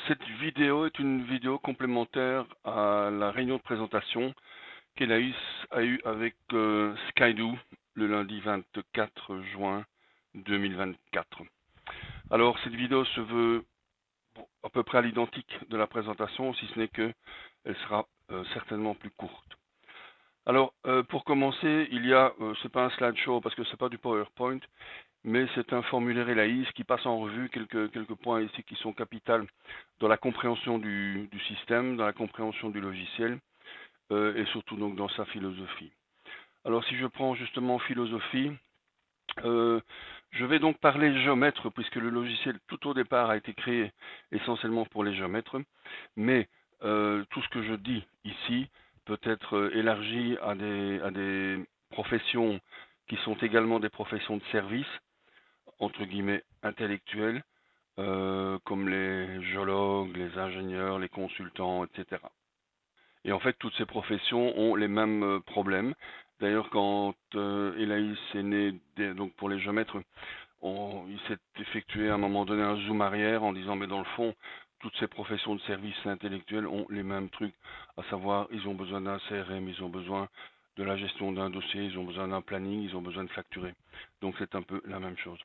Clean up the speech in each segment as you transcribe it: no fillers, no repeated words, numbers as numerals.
Cette vidéo est une vidéo complémentaire à la réunion de présentation qu'Elaïs a eue avec Skydo le lundi 24 juin 2024. Alors cette vidéo se veut à peu près à l'identique de la présentation, si ce n'est qu'elle sera certainement plus courte. Alors pour commencer, c'est pas un slideshow parce que c'est pas du PowerPoint, mais c'est un formulaire ELAIS qui passe en revue quelques points ici qui sont capitaux dans la compréhension du système, dans la compréhension du logiciel et surtout donc dans sa philosophie. Alors si je prends justement philosophie, euh, je vais donc parler géomètre puisque le logiciel tout au départ a été créé essentiellement pour les géomètres, mais tout ce que je dis ici peut être élargi à des professions qui sont également des professions de service, entre guillemets intellectuels, comme les géologues, les ingénieurs, les consultants, etc. Et en fait, toutes ces professions ont les mêmes problèmes. D'ailleurs, quand Elaïs est né, donc pour les géomètres, il s'est effectué à un moment donné un zoom arrière en disant, mais dans le fond, toutes ces professions de services intellectuels ont les mêmes trucs, à savoir, ils ont besoin d'un CRM, ils ont besoin de la gestion d'un dossier, ils ont besoin d'un planning, ils ont besoin de facturer. Donc c'est un peu la même chose.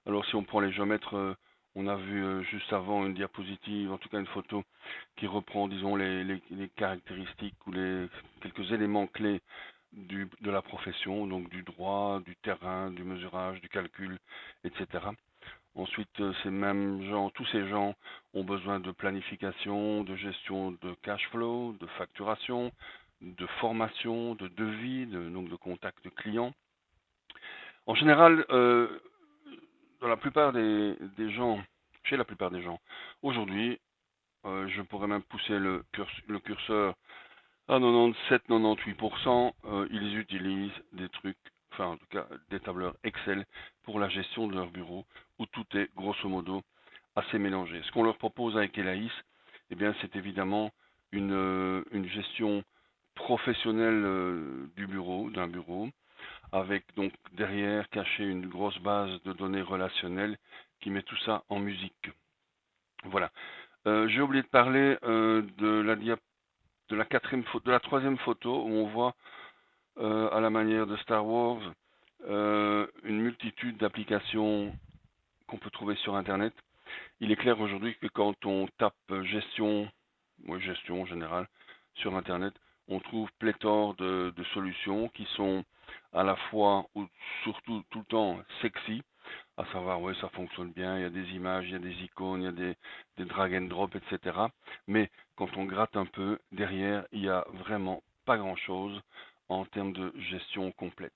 Alors si on prend les géomètres, on a vu juste avant une diapositive, en tout cas une photo, qui reprend, disons, les caractéristiques ou quelques éléments clés de la profession, donc du droit, du terrain, du mesurage, du calcul, etc. Ensuite, tous ces gens ont besoin de planification, de gestion de cash flow, de facturation, de formation, de devis, donc de contact client. En général, dans la plupart des gens, chez la plupart des gens, aujourd'hui, je pourrais même pousser le curseur à 97-98%, ils utilisent des trucs, enfin en tout cas des tableurs Excel pour la gestion de leur bureau, où tout est grosso modo assez mélangé. Ce qu'on leur propose avec Elaïs, eh bien c'est évidemment une gestion professionnelle d'un bureau, avec donc derrière caché une grosse base de données relationnelles qui met tout ça en musique. Voilà. J'ai oublié de parler de la troisième photo où on voit à la manière de Star Wars une multitude d'applications qu'on peut trouver sur Internet. Il est clair aujourd'hui que quand on tape gestion en général, sur Internet, on trouve pléthore de solutions qui sont à la fois ou surtout tout le temps sexy, à savoir, oui, ça fonctionne bien, il y a des images, il y a des icônes, il y a des drag and drop, etc. Mais quand on gratte un peu, derrière, il n'y a vraiment pas grand-chose en termes de gestion complète.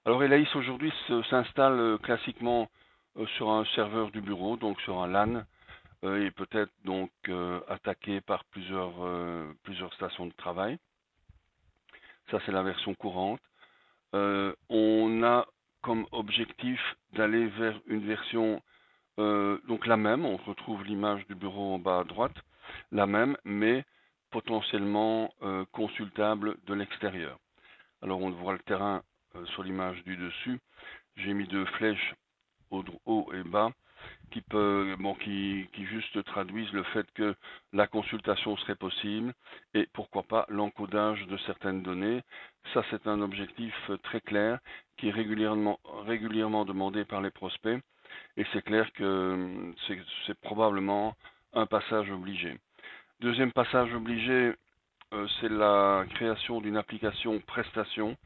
Alors Elaïs aujourd'hui s'installe classiquement sur un serveur du bureau, donc sur un LAN, et peut-être donc attaqué par plusieurs stations de travail. Ça c'est la version courante. On a comme objectif d'aller vers une version donc la même, on retrouve l'image du bureau en bas à droite, la même, mais potentiellement consultable de l'extérieur. Alors on voit le terrain sur l'image du dessus. J'ai mis deux flèches haut et bas qui juste traduisent le fait que la consultation serait possible et pourquoi pas l'encodage de certaines données. Ça, c'est un objectif très clair qui est régulièrement demandé par les prospects et c'est clair que c'est probablement un passage obligé. Deuxième passage obligé, c'est la création d'une application prestation,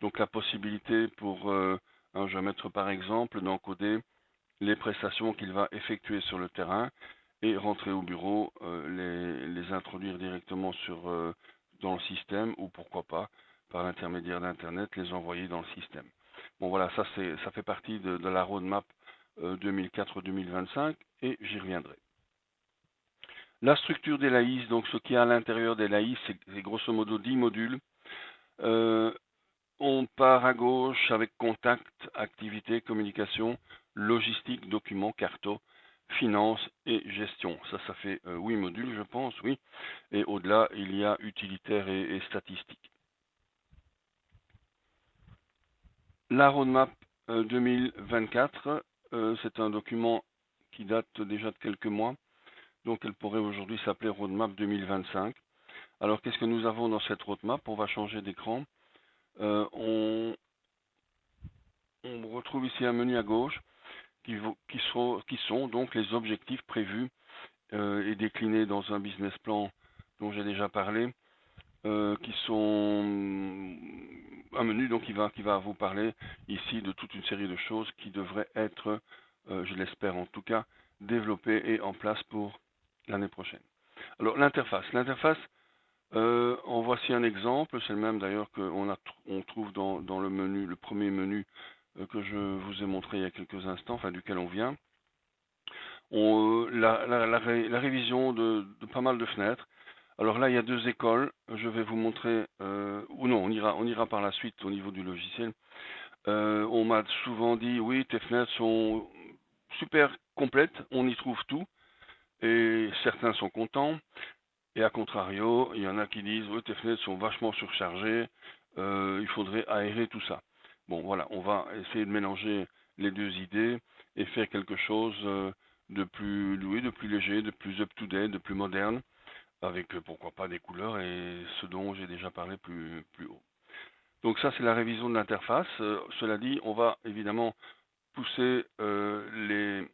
donc la possibilité pour un géomètre par exemple d'encoder les prestations qu'il va effectuer sur le terrain et rentrer au bureau, les introduire directement dans le système ou pourquoi pas par l'intermédiaire d'Internet les envoyer dans le système. Bon voilà, ça fait partie de la roadmap 2004-2025 et j'y reviendrai. La structure d'Elaïs, donc ce qu'il y a à l'intérieur d'Elaïs, c'est grosso modo 10 modules. On part à gauche avec contact, activité, communication, logistique, documents, carto, finance et gestion. Ça fait 8 modules, je pense, oui. Et au-delà, il y a utilitaire et statistique. La roadmap 2024, c'est un document qui date déjà de quelques mois, Donc elle pourrait aujourd'hui s'appeler Roadmap 2025. Alors qu'est-ce que nous avons dans cette roadmap? On va changer d'écran. On retrouve ici un menu à gauche qui sont donc les objectifs prévus et déclinés dans un business plan dont j'ai déjà parlé, qui sont un menu donc qui va vous parler ici de toute une série de choses qui devraient être, je l'espère en tout cas, développées et en place pour l'année prochaine. Alors l'interface, en voici un exemple, c'est le même d'ailleurs qu'on trouve dans le menu, le premier menu que je vous ai montré il y a quelques instants, enfin duquel on vient. La révision de pas mal de fenêtres. Alors là, il y a deux écoles. Je vais vous montrer, ou non, on ira par la suite au niveau du logiciel. On m'a souvent dit, oui, tes fenêtres sont super complètes, on y trouve tout, et certains sont contents. Et à contrario, il y en a qui disent, oui, tes fenêtres sont vachement surchargées, il faudrait aérer tout ça. Bon, voilà, on va essayer de mélanger les deux idées et faire quelque chose de plus, oui, de plus léger, de plus up-to-date, de plus moderne, avec pourquoi pas des couleurs et ce dont j'ai déjà parlé plus haut. Donc ça, c'est la révision de l'interface. Cela dit, on va évidemment pousser les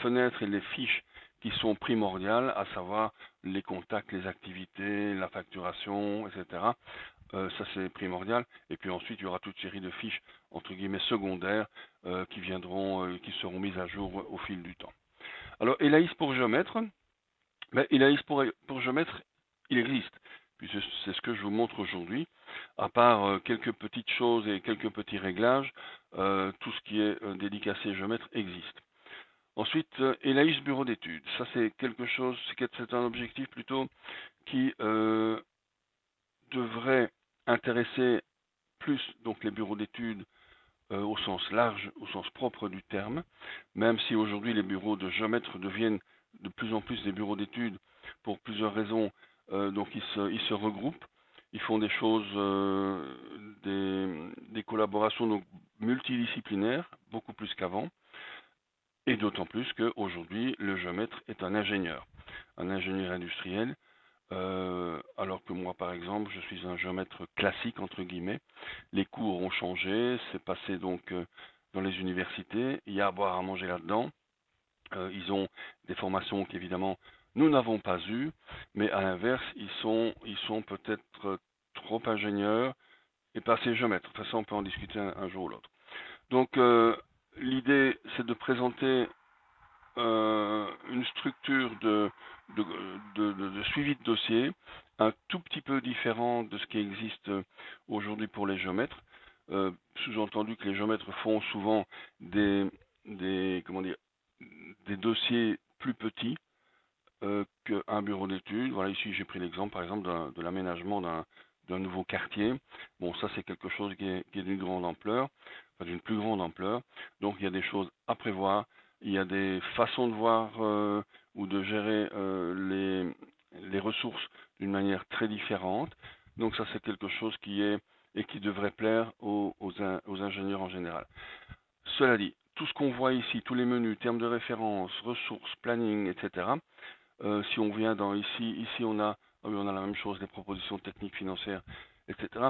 fenêtres et les fiches qui sont primordiales, à savoir les contacts, les activités, la facturation, etc. Ça c'est primordial. Et puis ensuite, il y aura toute série de fiches entre guillemets secondaires qui seront mises à jour au fil du temps. Alors, Elaïs pour géomètre, Elaïs pour géomètre, il existe. Puis c'est ce que je vous montre aujourd'hui. À part quelques petites choses et quelques petits réglages, tout ce qui est dédicacé géomètre existe. Ensuite, Elaïs bureau d'études. Ça c'est quelque chose, c'est un objectif plutôt qui devrait intéresser plus donc les bureaux d'études au sens large, au sens propre du terme, même si aujourd'hui les bureaux de géomètres deviennent de plus en plus des bureaux d'études pour plusieurs raisons. Donc ils se regroupent, ils font des choses, des collaborations donc multidisciplinaires, beaucoup plus qu'avant, et d'autant plus qu'aujourd'hui le géomètre est un ingénieur industriel. Alors que moi, par exemple, je suis un géomètre classique, entre guillemets. Les cours ont changé, c'est passé donc dans les universités. Il y a à boire, à manger là-dedans. Ils ont des formations qu'évidemment nous n'avons pas eues, mais à l'inverse, ils sont peut-être trop ingénieurs et pas assez géomètres. Enfin, ça, on peut en discuter un jour ou l'autre. Donc, l'idée, c'est de présenter une structure de suivi de dossier un tout petit peu différent de ce qui existe aujourd'hui pour les géomètres. Sous-entendu que les géomètres font souvent comment dire, des dossiers plus petits qu'un bureau d'études. Voilà, ici j'ai pris l'exemple par exemple de l'aménagement d'un nouveau quartier. Bon, ça c'est quelque chose qui est d'une grande ampleur, enfin d'une plus grande ampleur. Donc il y a des choses à prévoir, il y a des façons de voir ou de gérer les ressources d'une manière très différente. Donc ça c'est quelque chose qui est et qui devrait plaire aux ingénieurs en général. Cela dit, tout ce qu'on voit ici, tous les menus, termes de référence, ressources, planning, etc. Si on vient dans ici on a, oui, on a la même chose, les propositions techniques financières, etc.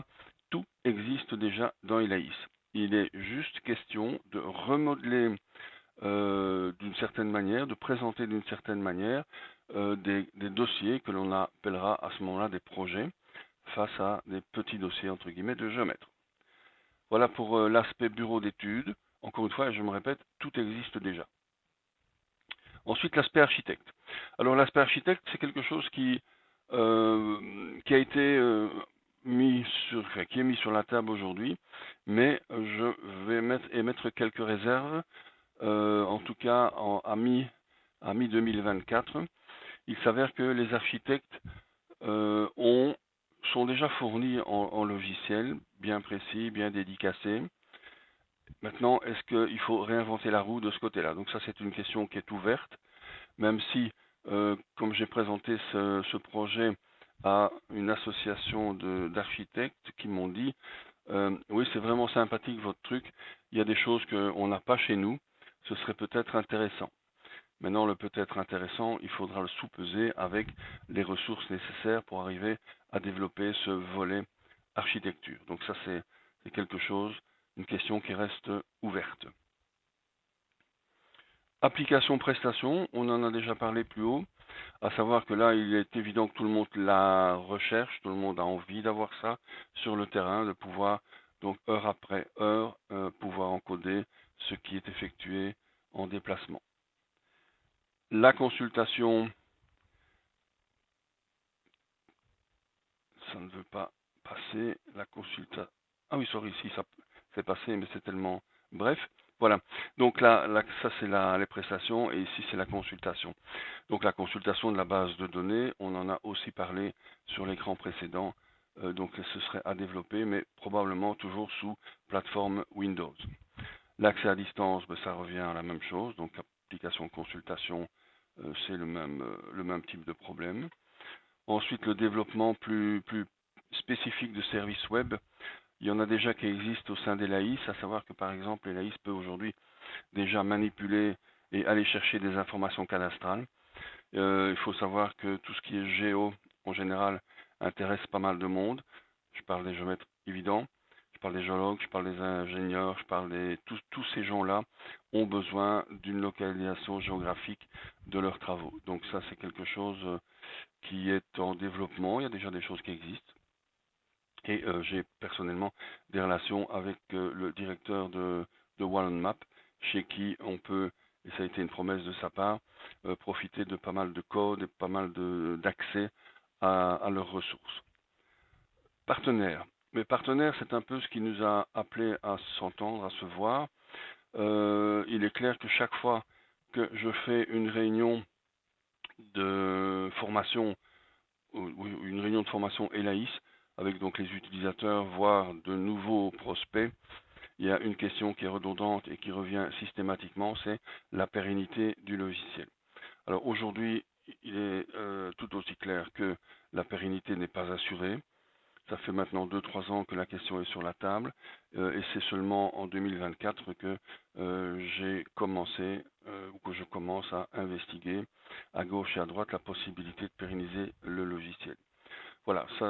Tout existe déjà dans Elaïs. Il est juste question de remodeler d'une certaine manière, de présenter d'une certaine manière des dossiers que l'on appellera à ce moment-là des projets face à des petits dossiers entre guillemets de géomètre. Voilà pour l'aspect bureau d'études. Encore une fois, je me répète, tout existe déjà. Ensuite, l'aspect architecte. Alors, l'aspect architecte, c'est quelque chose qui a été qui est mis sur la table aujourd'hui, mais je vais émettre quelques réserves, en tout cas à mi 2024. Il s'avère que les architectes sont déjà fournis en logiciel bien précis, bien dédicacé. Maintenant, est-ce qu'il faut réinventer la roue de ce côté-là? Donc ça, c'est une question qui est ouverte, même si, comme j'ai présenté ce projet à une association d'architectes qui m'ont dit, oui, c'est vraiment sympathique votre truc, il y a des choses qu'on n'a pas chez nous, ce serait peut-être intéressant. Maintenant, le peut-être intéressant, il faudra le sous-peser avec les ressources nécessaires pour arriver à développer ce volet architecture. Donc ça, c'est quelque chose, une question qui reste ouverte. Application prestation, on en a déjà parlé plus haut, à savoir que là, il est évident que tout le monde la recherche, tout le monde a envie d'avoir ça sur le terrain, de pouvoir, donc heure après heure, pouvoir encoder ce qui est effectué en déplacement. La consultation, ça ne veut pas passer, la consultation, ah oui, sorry, si ça c'est passé, mais c'est tellement bref. Voilà, donc là, ça c'est les prestations et ici c'est la consultation. Donc la consultation de la base de données, on en a aussi parlé sur l'écran précédent, donc ce serait à développer, mais probablement toujours sous plateforme Windows. L'accès à distance, ben, ça revient à la même chose, donc application consultation, c'est le même type de problème. Ensuite, le développement plus spécifique de services web, il y en a déjà qui existent au sein des LAIS, à savoir que par exemple les LAIS peuvent aujourd'hui déjà manipuler et aller chercher des informations cadastrales. Il faut savoir que tout ce qui est géo, en général, intéresse pas mal de monde. Je parle des géomètres évidents, je parle des géologues, je parle des ingénieurs, je parle des... Tous ces gens-là ont besoin d'une localisation géographique de leurs travaux. Donc ça, c'est quelque chose qui est en développement. Il y a déjà des choses qui existent. Et j'ai personnellement des relations avec le directeur de Wallon Map, chez qui on peut, et ça a été une promesse de sa part, profiter de pas mal de codes et pas mal d'accès à leurs ressources. Partenaires. Mes partenaires, c'est un peu ce qui nous a appelé à s'entendre, à se voir. Il est clair que chaque fois que je fais une réunion de formation, une réunion de formation ELAIS, avec donc les utilisateurs, voire de nouveaux prospects, il y a une question qui est redondante et qui revient systématiquement, c'est la pérennité du logiciel. Alors aujourd'hui, il est tout aussi clair que la pérennité n'est pas assurée. Ça fait maintenant 2-3 ans que la question est sur la table et c'est seulement en 2024 que j'ai commencé ou que je commence à investiguer à gauche et à droite la possibilité de pérenniser le logiciel. Voilà, ça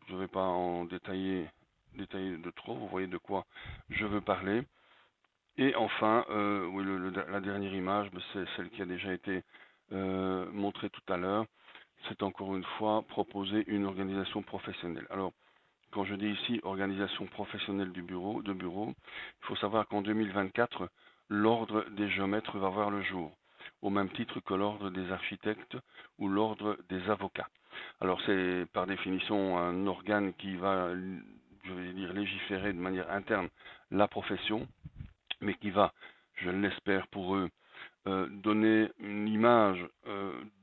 je ne vais pas en détailler de trop, vous voyez de quoi je veux parler. Et enfin, oui, la dernière image, c'est celle qui a déjà été montrée tout à l'heure. C'est encore une fois proposer une organisation professionnelle. Alors, quand je dis ici organisation professionnelle de bureau, il faut savoir qu'en 2024, l'ordre des géomètres va voir le jour, au même titre que l'ordre des architectes ou l'ordre des avocats. Alors c'est par définition un organe qui va, je vais dire, légiférer de manière interne la profession, mais qui va, je l'espère pour eux, donner une image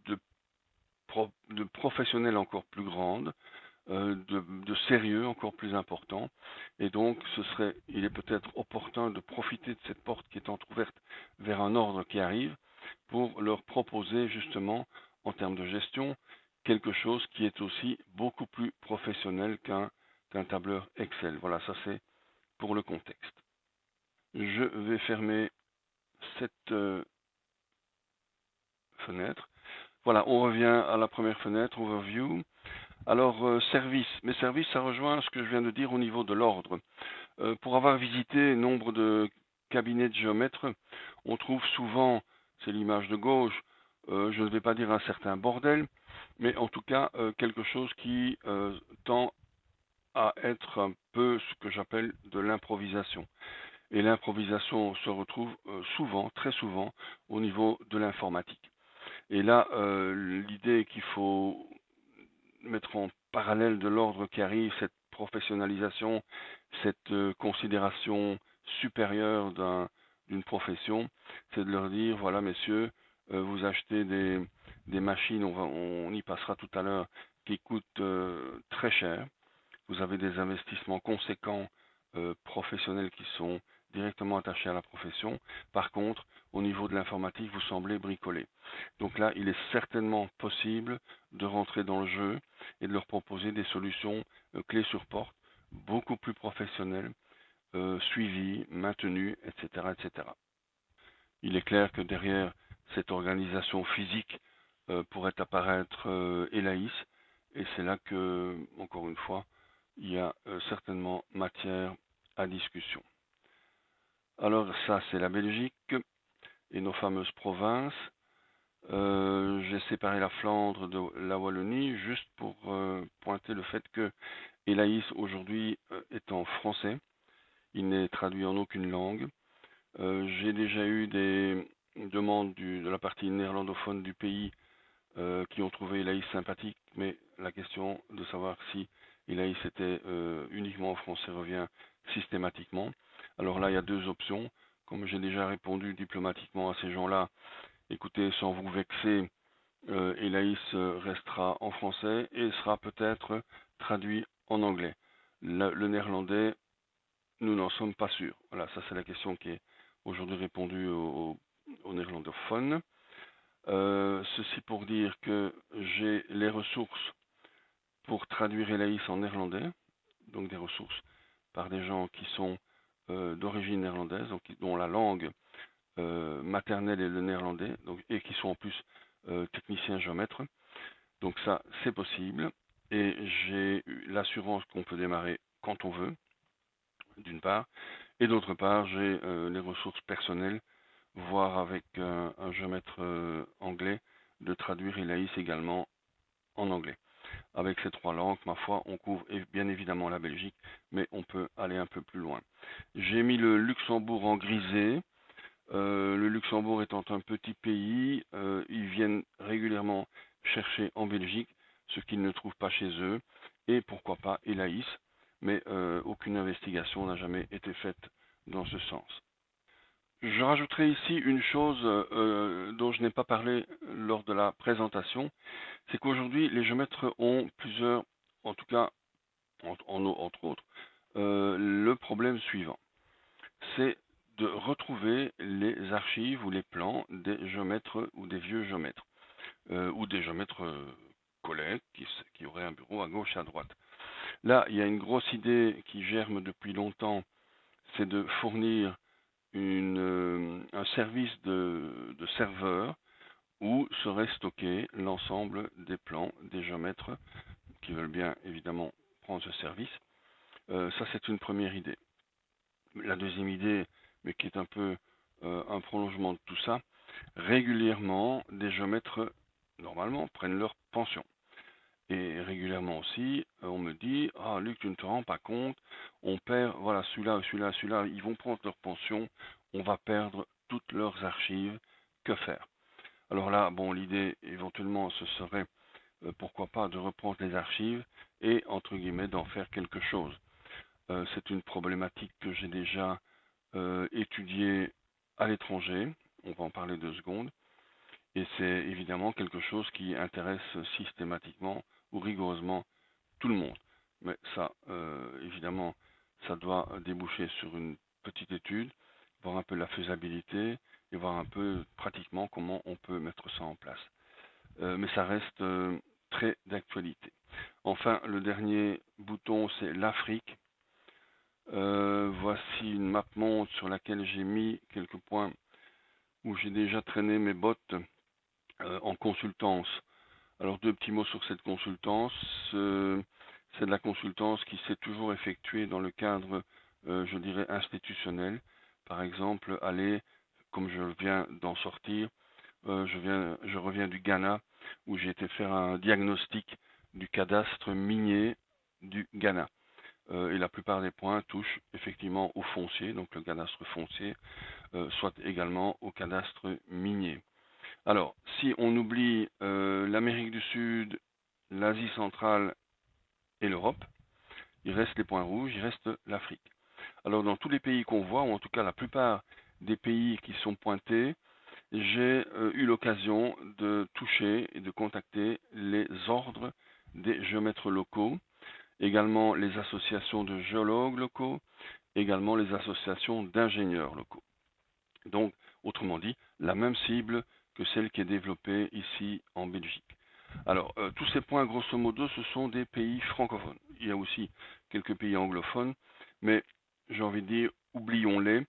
de professionnel encore plus grande, de sérieux encore plus important. Et donc, il est peut-être opportun de profiter de cette porte qui est entrouverte vers un ordre qui arrive pour leur proposer justement, en termes de gestion, quelque chose qui est aussi beaucoup plus professionnel qu'un tableur Excel. Voilà, ça c'est pour le contexte. Je vais fermer cette fenêtre. Voilà, on revient à la première fenêtre, Overview. Alors, service. Mes services, ça rejoint ce que je viens de dire au niveau de l'ordre. Pour avoir visité nombre de cabinets de géomètres, on trouve souvent, c'est l'image de gauche, je ne vais pas dire un certain bordel, mais en tout cas quelque chose qui tend à être un peu ce que j'appelle de l'improvisation. Et l'improvisation se retrouve souvent, très souvent, au niveau de l'informatique. Et là, l'idée qu'il faut mettre en parallèle de l'ordre qui arrive, cette professionnalisation, cette considération supérieure d'une profession, c'est de leur dire, voilà messieurs, vous achetez des machines, on y passera tout à l'heure, qui coûtent très cher. Vous avez des investissements conséquents professionnels qui sont directement attachés à la profession. Par contre, au niveau de l'informatique, vous semblez bricoler. Donc là, il est certainement possible de rentrer dans le jeu et de leur proposer des solutions clés sur porte, beaucoup plus professionnelles, suivies, maintenues, etc., etc. Il est clair que derrière cette organisation physique pourrait apparaître Elaïs, et c'est là que, encore une fois, il y a certainement matière à discussion. Alors ça, c'est la Belgique et nos fameuses provinces. J'ai séparé la Flandre de la Wallonie juste pour pointer le fait que Elaïs aujourd'hui est en français. Il n'est traduit en aucune langue. J'ai déjà eu des demandes de la partie néerlandophone du pays qui ont trouvé Elaïs sympathique, mais la question de savoir si Elaïs était uniquement en français revient systématiquement. Alors là, il y a deux options. Comme j'ai déjà répondu diplomatiquement à ces gens-là, écoutez, sans vous vexer, Elaïs restera en français et sera peut-être traduit en anglais. Le néerlandais, nous n'en sommes pas sûrs. Voilà, ça c'est la question qui est aujourd'hui répondue aux néerlandophones. Ceci pour dire que j'ai les ressources pour traduire Elaïs en néerlandais, donc des ressources par des gens qui sont d'origine néerlandaise, donc dont la langue maternelle est le néerlandais, donc, et qui sont en plus techniciens géomètres. Donc ça, c'est possible. Et j'ai l'assurance qu'on peut démarrer quand on veut, d'une part. Et d'autre part, j'ai les ressources personnelles, voire avec un géomètre anglais, de traduire Elaïs également en anglais. Avec ces trois langues, ma foi, on couvre bien évidemment la Belgique, mais on peut aller un peu plus loin. J'ai mis le Luxembourg en grisé. Le Luxembourg étant un petit pays, ils viennent régulièrement chercher en Belgique ce qu'ils ne trouvent pas chez eux, et pourquoi pas Elaïs, mais aucune investigation n'a jamais été faite dans ce sens. Je rajouterai ici une chose dont je n'ai pas parlé lors de la présentation, c'est qu'aujourd'hui les géomètres ont plusieurs, en tout cas entre autres, le problème suivant, c'est de retrouver les archives ou les plans des géomètres ou des vieux géomètres, ou des géomètres collègues qui auraient un bureau à gauche et à droite. Là, il y a une grosse idée qui germe depuis longtemps, c'est de fournir un service de serveur où serait stocké l'ensemble des plans des géomètres qui veulent bien évidemment prendre ce service. Ça, c'est une première idée. La deuxième idée, mais qui est un peu un prolongement de tout ça, régulièrement, des géomètres, normalement, prennent leur pension. Et régulièrement aussi, on me dit, ah Luc, tu ne te rends pas compte, on perd, voilà, celui-là, ils vont prendre leur pension, on va perdre toutes leurs archives, que faire? Alors là, bon, l'idée, éventuellement, ce serait, pourquoi pas, de reprendre les archives et, entre guillemets, d'en faire quelque chose. C'est une problématique que j'ai déjà étudiée à l'étranger, on va en parler 2 secondes, et c'est évidemment quelque chose qui intéresse systématiquement ou rigoureusement tout le monde. Mais ça, évidemment, ça doit déboucher sur une petite étude, voir un peu la faisabilité et voir un peu pratiquement comment on peut mettre ça en place. Mais ça reste très d'actualité. Enfin, le dernier bouton, c'est l'Afrique. Voici une map monde sur laquelle j'ai mis quelques points où j'ai déjà traîné mes bottes en consultance. Alors 2 petits mots sur cette consultance. C'est de la consultance qui s'est toujours effectuée dans le cadre, je dirais, institutionnel. Par exemple, aller, comme je viens d'en sortir, je reviens du Ghana où j'ai été faire un diagnostic du cadastre minier du Ghana. Et la plupart des points touchent effectivement au foncier, donc le cadastre foncier, soit également au cadastre minier. Alors, si on oublie l'Amérique du Sud, l'Asie centrale et l'Europe, il reste les points rouges, il reste l'Afrique. Alors, dans tous les pays qu'on voit, ou en tout cas la plupart des pays qui sont pointés, j'ai eu l'occasion de toucher et de contacter les ordres des géomètres locaux, également les associations de géologues locaux, également les associations d'ingénieurs locaux. Donc, autrement dit, la même cible que celle qui est développée ici en Belgique. Alors, tous ces points, grosso modo, ce sont des pays francophones. Il y a aussi quelques pays anglophones, mais j'ai envie de dire, oublions-les,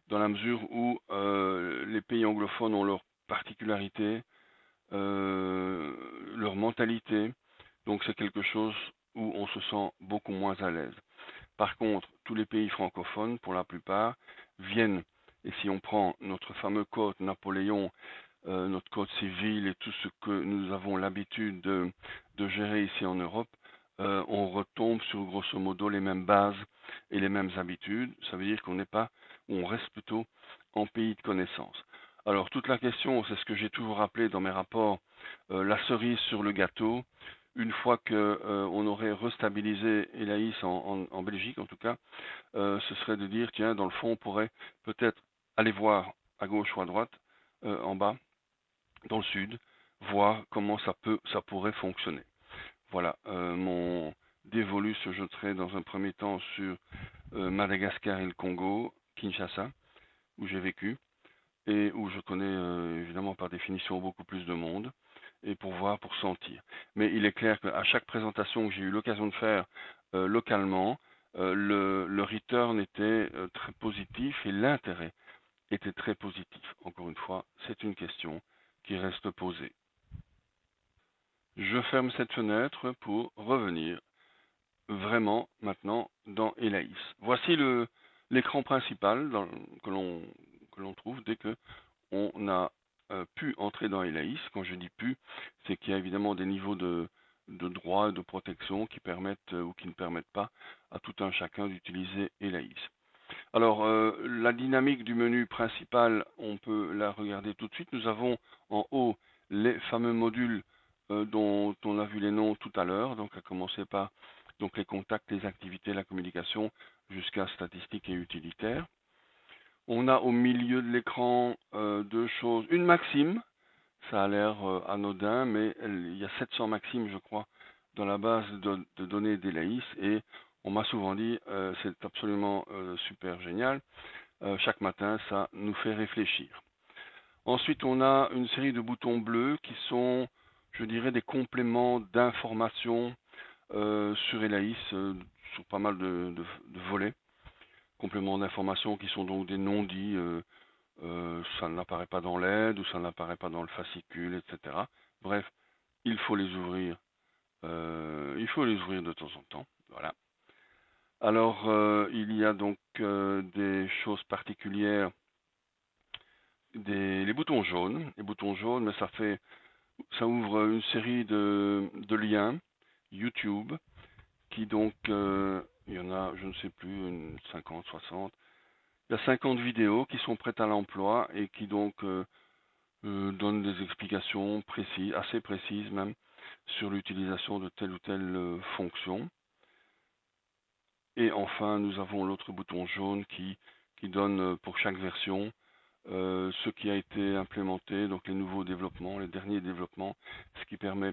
dans la mesure où les pays anglophones ont leur particularités, leur mentalité. Donc c'est quelque chose où on se sent beaucoup moins à l'aise. Par contre, tous les pays francophones, pour la plupart, viennent, et si on prend notre fameux code Napoléon, notre code civil et tout ce que nous avons l'habitude de gérer ici en Europe, on retombe sur grosso modo les mêmes bases et les mêmes habitudes. Ça veut dire qu'on n'est pas, on reste plutôt en pays de connaissance. Alors toute la question, c'est ce que j'ai toujours rappelé dans mes rapports, la cerise sur le gâteau. Une fois que on aurait restabilisé Elaïs en Belgique, en tout cas, ce serait de dire, tiens, dans le fond, on pourrait peut-être aller voir à gauche ou à droite, en bas, dans le sud, voir comment ça pourrait fonctionner. Voilà, mon dévolu se jetterait dans un premier temps sur Madagascar et le Congo, Kinshasa, où j'ai vécu et où je connais évidemment par définition beaucoup plus de monde, et pour voir, pour sentir. Mais il est clair qu'à chaque présentation que j'ai eu l'occasion de faire localement, le return était très positif et l'intérêt était très positif. Encore une fois, c'est une question qui reste posée. Je ferme cette fenêtre pour revenir vraiment maintenant dans Elaïs. Voici l'écran principal que l'on trouve dès que on a pu entrer dans Elaïs. Quand je dis pu, c'est qu'il y a évidemment des niveaux de droits et de protection qui permettent ou qui ne permettent pas à tout un chacun d'utiliser Elaïs. Alors, la dynamique du menu principal, on peut la regarder tout de suite. Nous avons en haut les fameux modules dont on a vu les noms tout à l'heure, donc à commencer par donc les contacts, les activités, la communication, jusqu'à statistiques et utilitaires. On a au milieu de l'écran deux choses. Une maxime, ça a l'air anodin, mais il y a 700 maximes, je crois, dans la base de données d'Elaïs, et on m'a souvent dit c'est absolument super génial. Chaque matin, ça nous fait réfléchir. Ensuite, on a une série de boutons bleus qui sont, je dirais, des compléments d'informations sur Elaïs, sur pas mal de volets. Compléments d'informations qui sont donc des non-dits, ça n'apparaît pas dans l'aide ou ça n'apparaît pas dans le fascicule, etc. Bref, il faut les ouvrir. De temps en temps. Voilà. Alors, il y a donc des choses particulières, les boutons jaunes. Les boutons jaunes, mais ça ouvre une série de liens YouTube qui donc, il y en a, je ne sais plus, 50, 60. Il y a 50 vidéos qui sont prêtes à l'emploi et qui donc donnent des explications précises, assez précises même, sur l'utilisation de telle ou telle fonction. Et enfin, nous avons l'autre bouton jaune qui donne pour chaque version ce qui a été implémenté, donc les nouveaux développements, les derniers développements, ce qui permet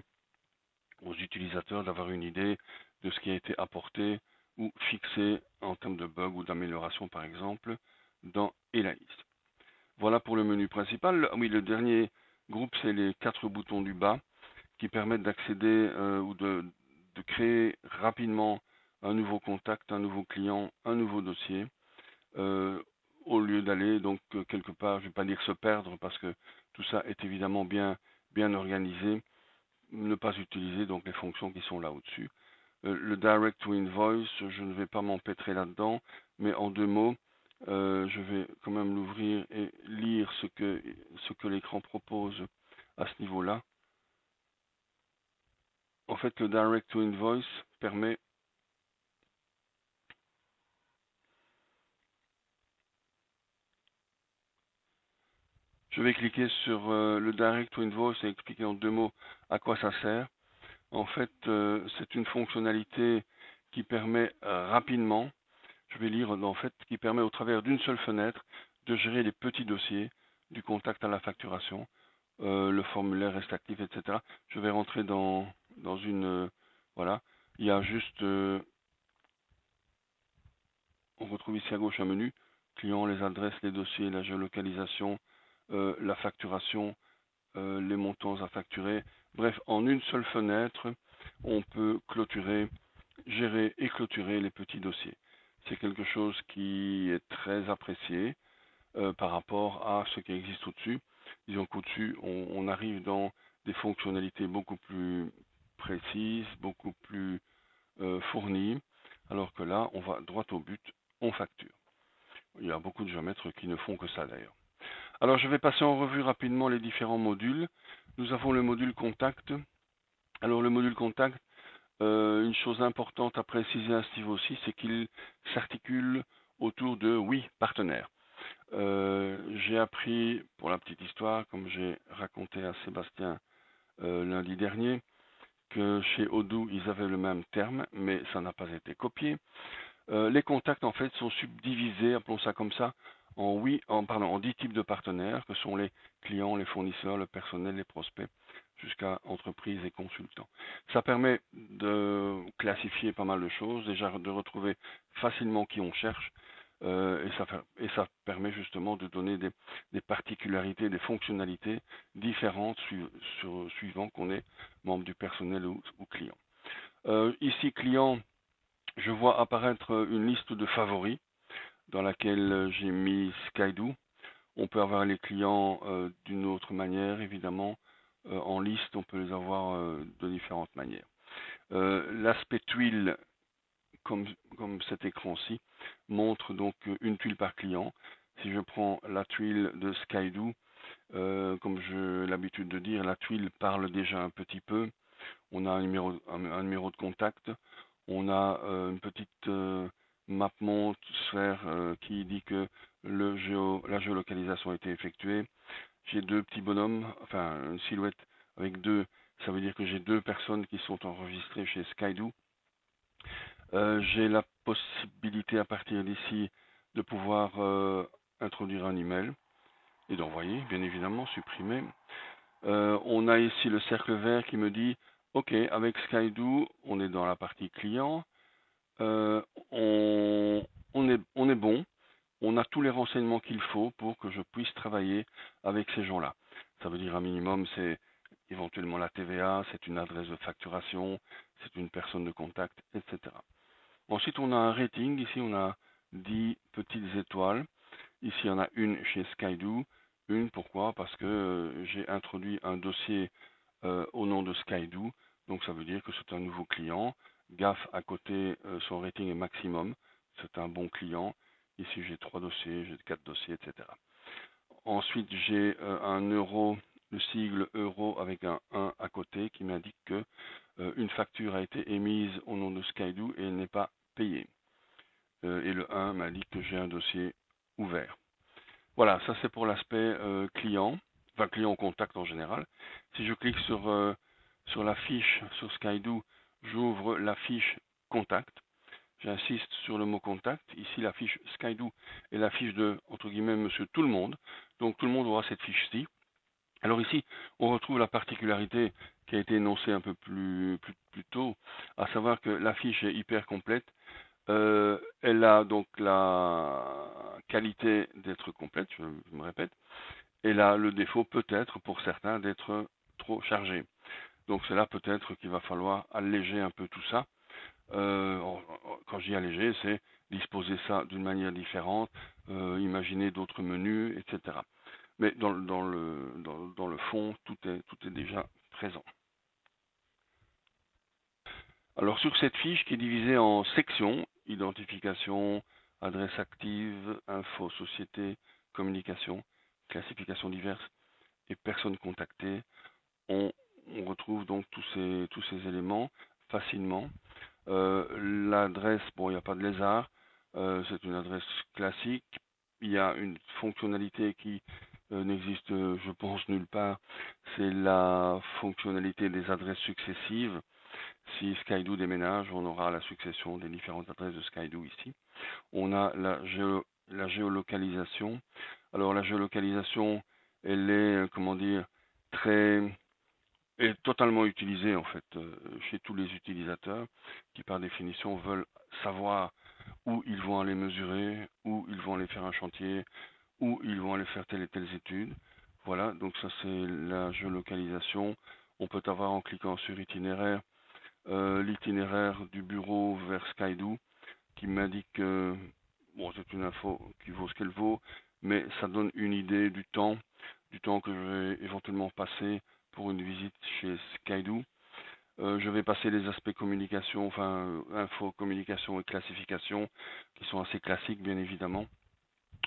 aux utilisateurs d'avoir une idée de ce qui a été apporté ou fixé en termes de bugs ou d'amélioration par exemple dans Elaïs. Voilà pour le menu principal. Oui, le dernier groupe, c'est les 4 boutons du bas qui permettent d'accéder ou de créer rapidement un nouveau contact, un nouveau client, un nouveau dossier, au lieu d'aller donc quelque part, je ne vais pas dire se perdre parce que tout ça est évidemment bien organisé, ne pas utiliser donc les fonctions qui sont là au-dessus. Le Direct to Invoice, je ne vais pas m'empêtrer là-dedans, mais en 2 mots, je vais quand même l'ouvrir et lire ce que l'écran propose à ce niveau-là. En fait, le Direct to Invoice permet je vais cliquer sur le Direct to Invoice et expliquer en 2 mots à quoi ça sert. En fait, c'est une fonctionnalité qui permet rapidement, je vais lire en fait, qui permet au travers d'une seule fenêtre de gérer les petits dossiers, du contact à la facturation, le formulaire reste actif, etc. Je vais rentrer dans une, voilà, il y a juste, on retrouve ici à gauche un menu, client, les adresses, les dossiers, la géolocalisation, la facturation, les montants à facturer. Bref, en une seule fenêtre, on peut clôturer, gérer et clôturer les petits dossiers. C'est quelque chose qui est très apprécié par rapport à ce qui existe au-dessus. disons qu'au-dessus, on arrive dans des fonctionnalités beaucoup plus précises, beaucoup plus fournies, alors que là, on va droit au but, on facture. Il y a beaucoup de géomètres qui ne font que ça d'ailleurs. Alors je vais passer en revue rapidement les différents modules. Nous avons le module contact. Alors le module contact, une chose importante à préciser à ce niveau-ci, c'est qu'il s'articule autour de 8 partenaires. J'ai appris, pour la petite histoire, comme j'ai raconté à Sébastien lundi dernier, que chez Odoo, ils avaient le même terme, mais ça n'a pas été copié. Les contacts, en fait, sont subdivisés, appelons ça comme ça, en 10 types de partenaires, que sont les clients, les fournisseurs, le personnel, les prospects, jusqu'à entreprises et consultants. Ça permet de classifier pas mal de choses, déjà de retrouver facilement qui on cherche, et ça permet justement de donner des particularités, des fonctionnalités différentes suivant qu'on est membre du personnel ou client. Ici, client, je vois apparaître une liste de favoris dans laquelle j'ai mis Skydo. On peut avoir les clients d'une autre manière, évidemment. En liste, on peut les avoir de différentes manières. L'aspect tuile, comme cet écran-ci, montre donc une tuile par client. Si je prends la tuile de Skydo, comme j'ai l'habitude de dire, la tuile parle déjà un petit peu. On a un numéro de contact. On a une petite map montre sphère qui dit que la géolocalisation a été effectuée. J'ai deux petits bonhommes, enfin une silhouette avec deux, ça veut dire que j'ai deux personnes qui sont enregistrées chez Skydo. J'ai la possibilité à partir d'ici de pouvoir introduire un email et d'envoyer, bien évidemment, supprimer. On a ici le cercle vert qui me dit OK, avec Skydo, on est dans la partie client, on est bon, on a tous les renseignements qu'il faut pour que je puisse travailler avec ces gens-là. Ça veut dire un minimum, c'est éventuellement la TVA, c'est une adresse de facturation, c'est une personne de contact, etc. Ensuite, on a un rating. Ici, on a 10 petites étoiles. Ici, il y en a une chez Skydo. Une, pourquoi? Parce que j'ai introduit un dossier au nom de Skydo. Donc, ça veut dire que c'est un nouveau client. GAF à côté, son rating est maximum. C'est un bon client. Ici, j'ai 3 dossiers, j'ai 4 dossiers, etc. Ensuite, j'ai un euro, le sigle euro avec un 1 à côté qui m'indique que une facture a été émise au nom de Skydo et elle n'est pas payée. Et le 1 m'indique que j'ai un dossier ouvert. Voilà, ça c'est pour l'aspect client, enfin client contact en général. Si je clique sur la fiche sur Skydo, j'ouvre la fiche contact. J'insiste sur le mot contact. Ici, la fiche Skydo est la fiche de, entre guillemets, monsieur tout le monde. Donc tout le monde aura cette fiche-ci. Alors ici, on retrouve la particularité qui a été énoncée un peu plus tôt, à savoir que la fiche est hyper complète. Elle a donc la qualité d'être complète, je me répète. Elle a le défaut peut-être pour certains d'être trop chargée. Donc c'est là peut-être qu'il va falloir alléger un peu tout ça. Quand je dis alléger, c'est disposer ça d'une manière différente, imaginer d'autres menus, etc. Mais dans le fond, tout est déjà présent. Alors sur cette fiche qui est divisée en sections, identification, adresse active, info, société, communication, classification diverses et personnes contactées, on retrouve donc tous ces éléments facilement. L'adresse, bon, il n'y a pas de lézard, c'est une adresse classique. Il y a une fonctionnalité qui n'existe, je pense, nulle part, c'est la fonctionnalité des adresses successives. Si Skydo déménage, on aura la succession des différentes adresses de Skydo ici. On a la géolocalisation. Alors la géolocalisation, elle est, comment dire, est totalement utilisée en fait chez tous les utilisateurs qui par définition veulent savoir où ils vont aller mesurer, où ils vont aller faire un chantier, où ils vont aller faire telle et telle étude. Voilà, donc ça c'est la géolocalisation. On peut avoir en cliquant sur itinéraire l'itinéraire du bureau vers Skydo qui m'indique bon, c'est une info qui vaut ce qu'elle vaut, mais ça donne une idée du temps du temps que je vais éventuellement passer pour une visite chez Skydo. Je vais passer les aspects communication, enfin info, communication et classification, qui sont assez classiques bien évidemment.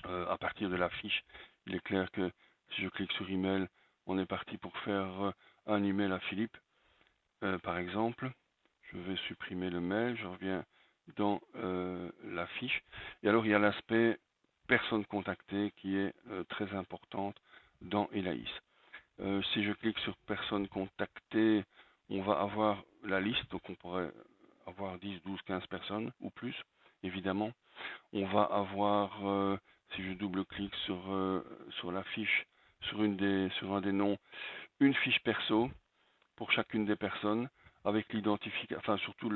À partir de la fiche, il est clair que si je clique sur email, on est parti pour faire un email à Philippe, par exemple. Je vais supprimer le mail, je reviens dans la fiche. Et alors il y a l'aspect personne contactée qui est très importante dans Elaïs. Si je clique sur personne contactée, on va avoir la liste, donc on pourrait avoir 10, 12, 15 personnes ou plus, évidemment. On va avoir, si je double-clique sur la fiche, sur un des noms, une fiche perso pour chacune des personnes, avec l'identification, enfin surtout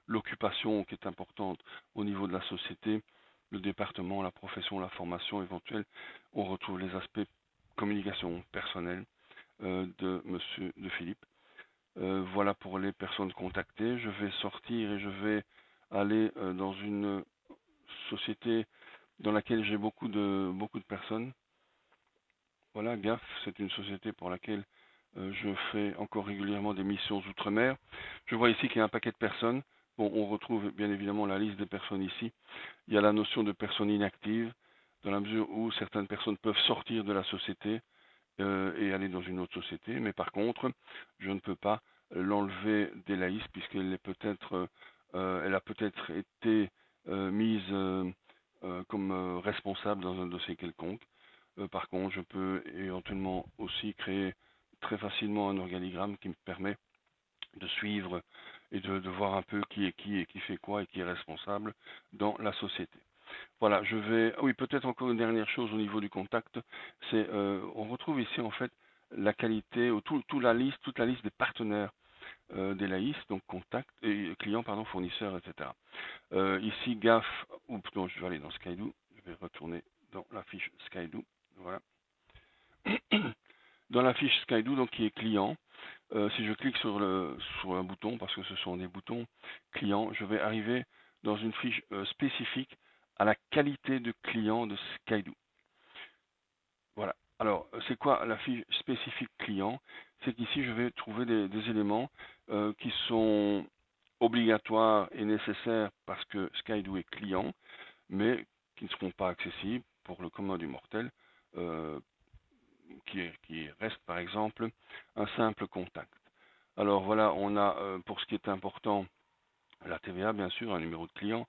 l'occupation qui est importante au niveau de la société, le département, la profession, la formation éventuelle. On retrouve les aspects communication personnelle de Philippe. Voilà pour les personnes contactées. Je vais sortir et je vais aller dans une société dans laquelle j'ai beaucoup de personnes. Voilà, GAF, c'est une société pour laquelle je fais encore régulièrement des missions outre-mer. Je vois ici qu'il y a un paquet de personnes. Bon, on retrouve bien évidemment la liste des personnes ici. Il y a la notion de personnes inactives, dans la mesure où certaines personnes peuvent sortir de la société et aller dans une autre société. Mais par contre, je ne peux pas l'enlever d'Elaïs puisqu'elle est peut-être, elle a peut-être été mise comme responsable dans un dossier quelconque. Par contre, je peux éventuellement aussi créer très facilement un organigramme qui me permet de suivre et de voir un peu qui est qui et qui fait quoi et qui est responsable dans la société. Voilà, je vais. Oui, peut-être encore une dernière chose au niveau du contact, c'est on retrouve ici en fait la qualité ou toute la liste des partenaires d'Elaïs, donc contact et clients, pardon, fournisseurs, etc. Ici GAF, ou non, je vais aller dans Skydo, je vais retourner dans la fiche Skydo, voilà. Dans la fiche Skydo, donc qui est client, si je clique sur un bouton, parce que ce sont des boutons clients, je vais arriver dans une fiche spécifique à la qualité de client de Skydo. Voilà. Alors, c'est quoi la fiche spécifique client? C'est qu'ici, je vais trouver des éléments qui sont obligatoires et nécessaires parce que Skydo est client, mais qui ne seront pas accessibles pour le commun du mortel, euh, qui reste par exemple un simple contact. Alors voilà, on a pour ce qui est important la TVA, bien sûr, un numéro de client,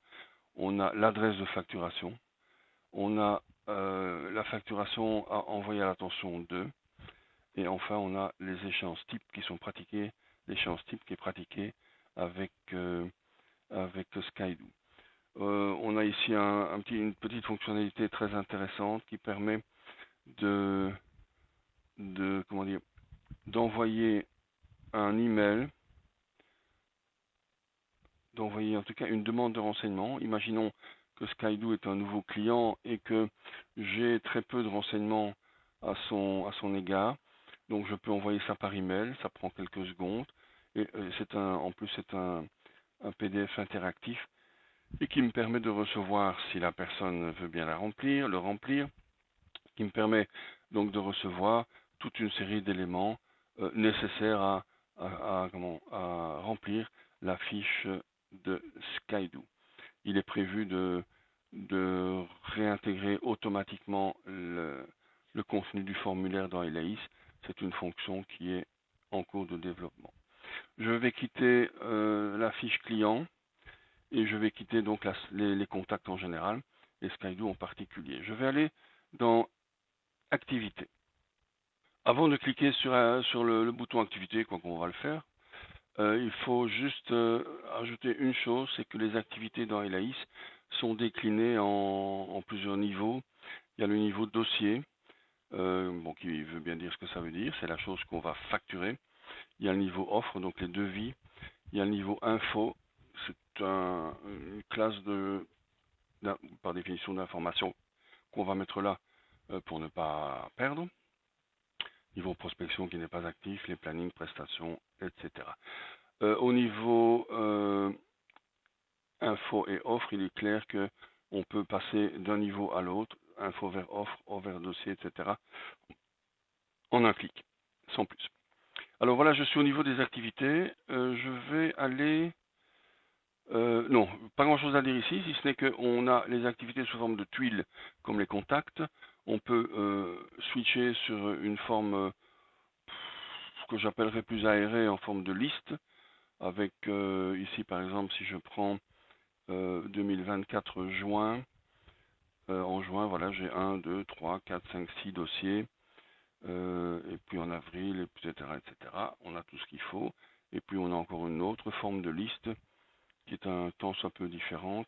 on a l'adresse de facturation, on a la facturation à envoyer à l'attention de, et enfin on a les échéances types qui sont pratiquées, l'échéance type qui est pratiquée avec, avec Skydo. On a ici une petite fonctionnalité très intéressante qui permet de comment dire, d'envoyer un email, d'envoyer en tout cas une demande de renseignement. Imaginons que Skydo est un nouveau client et que j'ai très peu de renseignements à son égard. Donc je peux envoyer ça par email, ça prend quelques secondes. Et en plus c'est un PDF interactif et qui me permet de recevoir, si la personne veut bien le remplir, qui me permet donc de recevoir toute une série d'éléments nécessaires à remplir la fiche de Skydo. Il est prévu de réintégrer automatiquement le contenu du formulaire dans Elaïs. C'est une fonction qui est en cours de développement. Je vais quitter la fiche client et je vais quitter donc les contacts en général et Skydo en particulier. Je vais aller dans Activité. Avant de cliquer sur le bouton Activité, quoi qu'on va le faire, il faut juste ajouter une chose, c'est que les activités dans Elaïs sont déclinées en plusieurs niveaux. Il y a le niveau dossier, bon, qui veut bien dire ce que ça veut dire, c'est la chose qu'on va facturer. Il y a le niveau offre, donc les devis. Il y a le niveau info, c'est une classe par définition d'information qu'on va mettre là pour ne pas perdre. Niveau prospection qui n'est pas actif, les plannings, prestations, etc. Au niveau info et offre, il est clair que on peut passer d'un niveau à l'autre, info vers offre, offre vers dossier, etc. en un clic, sans plus. Alors voilà, je suis au niveau des activités. Je vais aller... non, pas grand chose à dire ici, si ce n'est qu'on a les activités sous forme de tuiles, comme les contacts. On peut switcher sur une forme que j'appellerais plus aérée, en forme de liste, avec ici par exemple, si je prends 2024 juin, en juin, voilà, j'ai 1, 2, 3, 4, 5, 6 dossiers. Et puis en avril, etc., etc. On a tout ce qu'il faut. Et puis on a encore une autre forme de liste qui est un tant soit peu différente,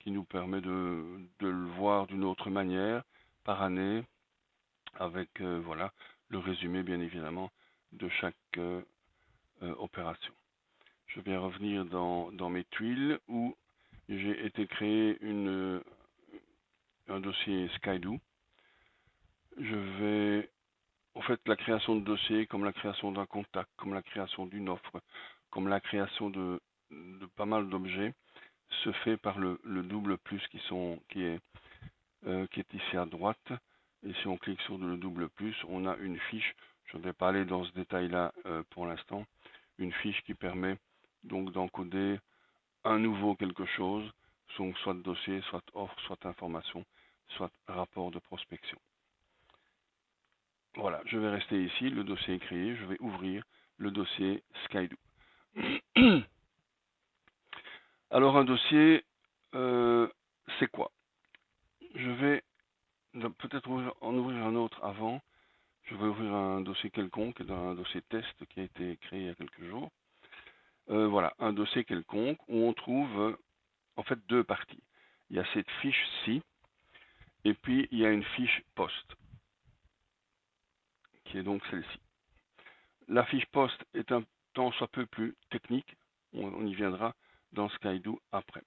qui nous permet de le voir d'une autre manière par année, avec voilà le résumé bien évidemment de chaque opération. Je vais revenir dans mes tuiles où j'ai été créer un dossier Skydo. Je vais En fait, la création de dossiers, comme la création d'un contact, comme la création d'une offre, comme la création de pas mal d'objets, se fait par le double plus qui est ici à droite. Et si on clique sur le double plus, on a une fiche. Je ne vais pas aller dans ce détail-là pour l'instant. Une fiche qui permet donc d'encoder un nouveau quelque chose, donc soit dossier, soit offre, soit information, soit rapport de prospection. Voilà, je vais rester ici, le dossier est créé, je vais ouvrir le dossier Skydo. Alors un dossier, c'est quoi? Je vais peut-être en ouvrir un autre avant. Je vais ouvrir un dossier quelconque, un dossier test qui a été créé il y a quelques jours. Voilà, un dossier quelconque où on trouve en fait deux parties. Il y a cette fiche-ci, et puis il y a une fiche poste, qui est donc celle-ci. La fiche poste est un tant soit peu plus technique, on y viendra dans Skydo après.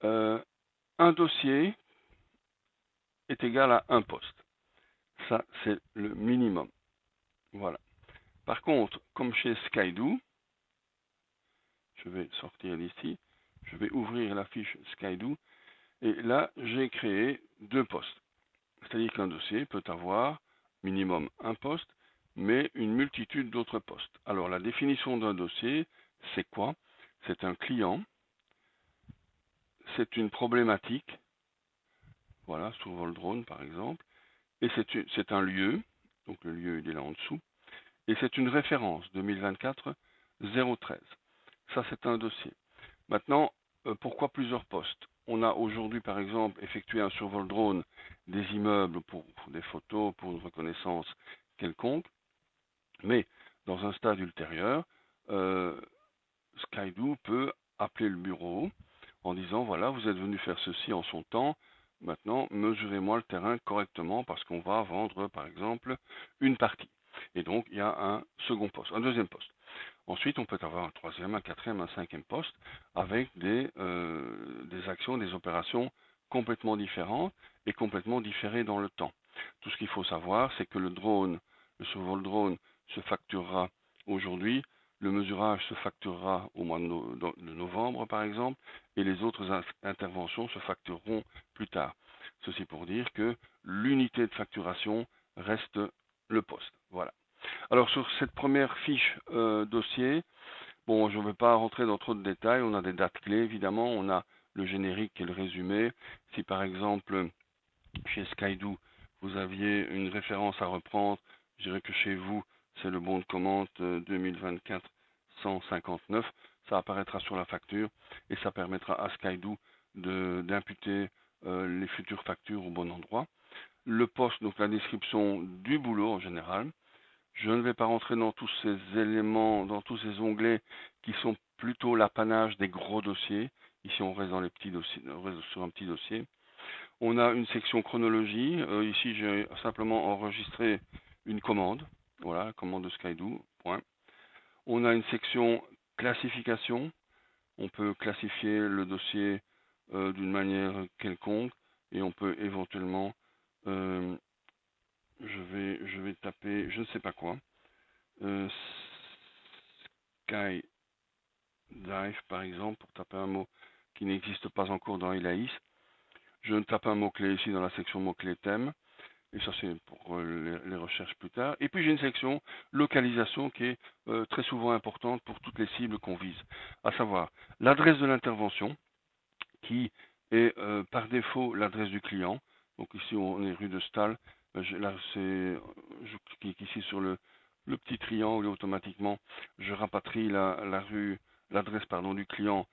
Un dossier est égal à un poste. Ça, c'est le minimum. Voilà. Par contre, comme chez Skydo, je vais sortir d'ici, je vais ouvrir la fiche Skydo, et là, j'ai créé deux postes. C'est-à-dire qu'un dossier peut avoir minimum un poste, mais une multitude d'autres postes. Alors, la définition d'un dossier, c'est quoi? C'est un client, c'est une problématique, voilà, sur Voldrone par exemple, et c'est un lieu, donc le lieu il est là en dessous, et c'est une référence 2024-013. Ça c'est un dossier. Maintenant, pourquoi plusieurs postes? On a aujourd'hui par exemple effectué un survol drone des immeubles pour des photos, pour une reconnaissance quelconque, mais dans un stade ultérieur, Skydo peut appeler le bureau en disant voilà, vous êtes venu faire ceci en son temps, maintenant mesurez-moi le terrain correctement parce qu'on va vendre par exemple une partie. Et donc il y a un second poste, un deuxième poste. Ensuite, on peut avoir un troisième, un quatrième, un cinquième poste avec des actions, des opérations complètement différentes et complètement différées dans le temps. Tout ce qu'il faut savoir, c'est que le survol drone se facturera aujourd'hui, le mesurage se facturera au mois de novembre par exemple, et les autres interventions se factureront plus tard. Ceci pour dire que l'unité de facturation reste le poste. Voilà. Alors sur cette première fiche dossier, bon, je ne vais pas rentrer dans trop de détails. On a des dates clés évidemment, on a le générique et le résumé. Si par exemple chez Skydo vous aviez une référence à reprendre, je dirais que chez vous c'est le bon de commande 2024 159. Ça apparaîtra sur la facture et ça permettra à Skydo d'imputer les futures factures au bon endroit. Le poste, donc la description du boulot en général. Je ne vais pas rentrer dans tous ces éléments, dans tous ces onglets qui sont plutôt l'apanage des gros dossiers. Ici, on reste dans les petits dossiers, on reste sur un petit dossier. On a une section chronologie. Ici, j'ai simplement enregistré une commande. Voilà, commande de Skydo. Point. On a une section classification. On peut classifier le dossier d'une manière quelconque et on peut éventuellement je vais taper je ne sais pas quoi. Skydive par exemple, pour taper un mot qui n'existe pas encore dans Elaïs. Je tape un mot-clé ici dans la section mots-clés thème. et ça c'est pour les recherches plus tard. Et puis j'ai une section localisation qui est très souvent importante pour toutes les cibles qu'on vise, à savoir l'adresse de l'intervention, qui est par défaut l'adresse du client. Donc ici on est rue de Stahl. Là je clique ici sur le petit triangle et automatiquement je rapatrie l'adresse du client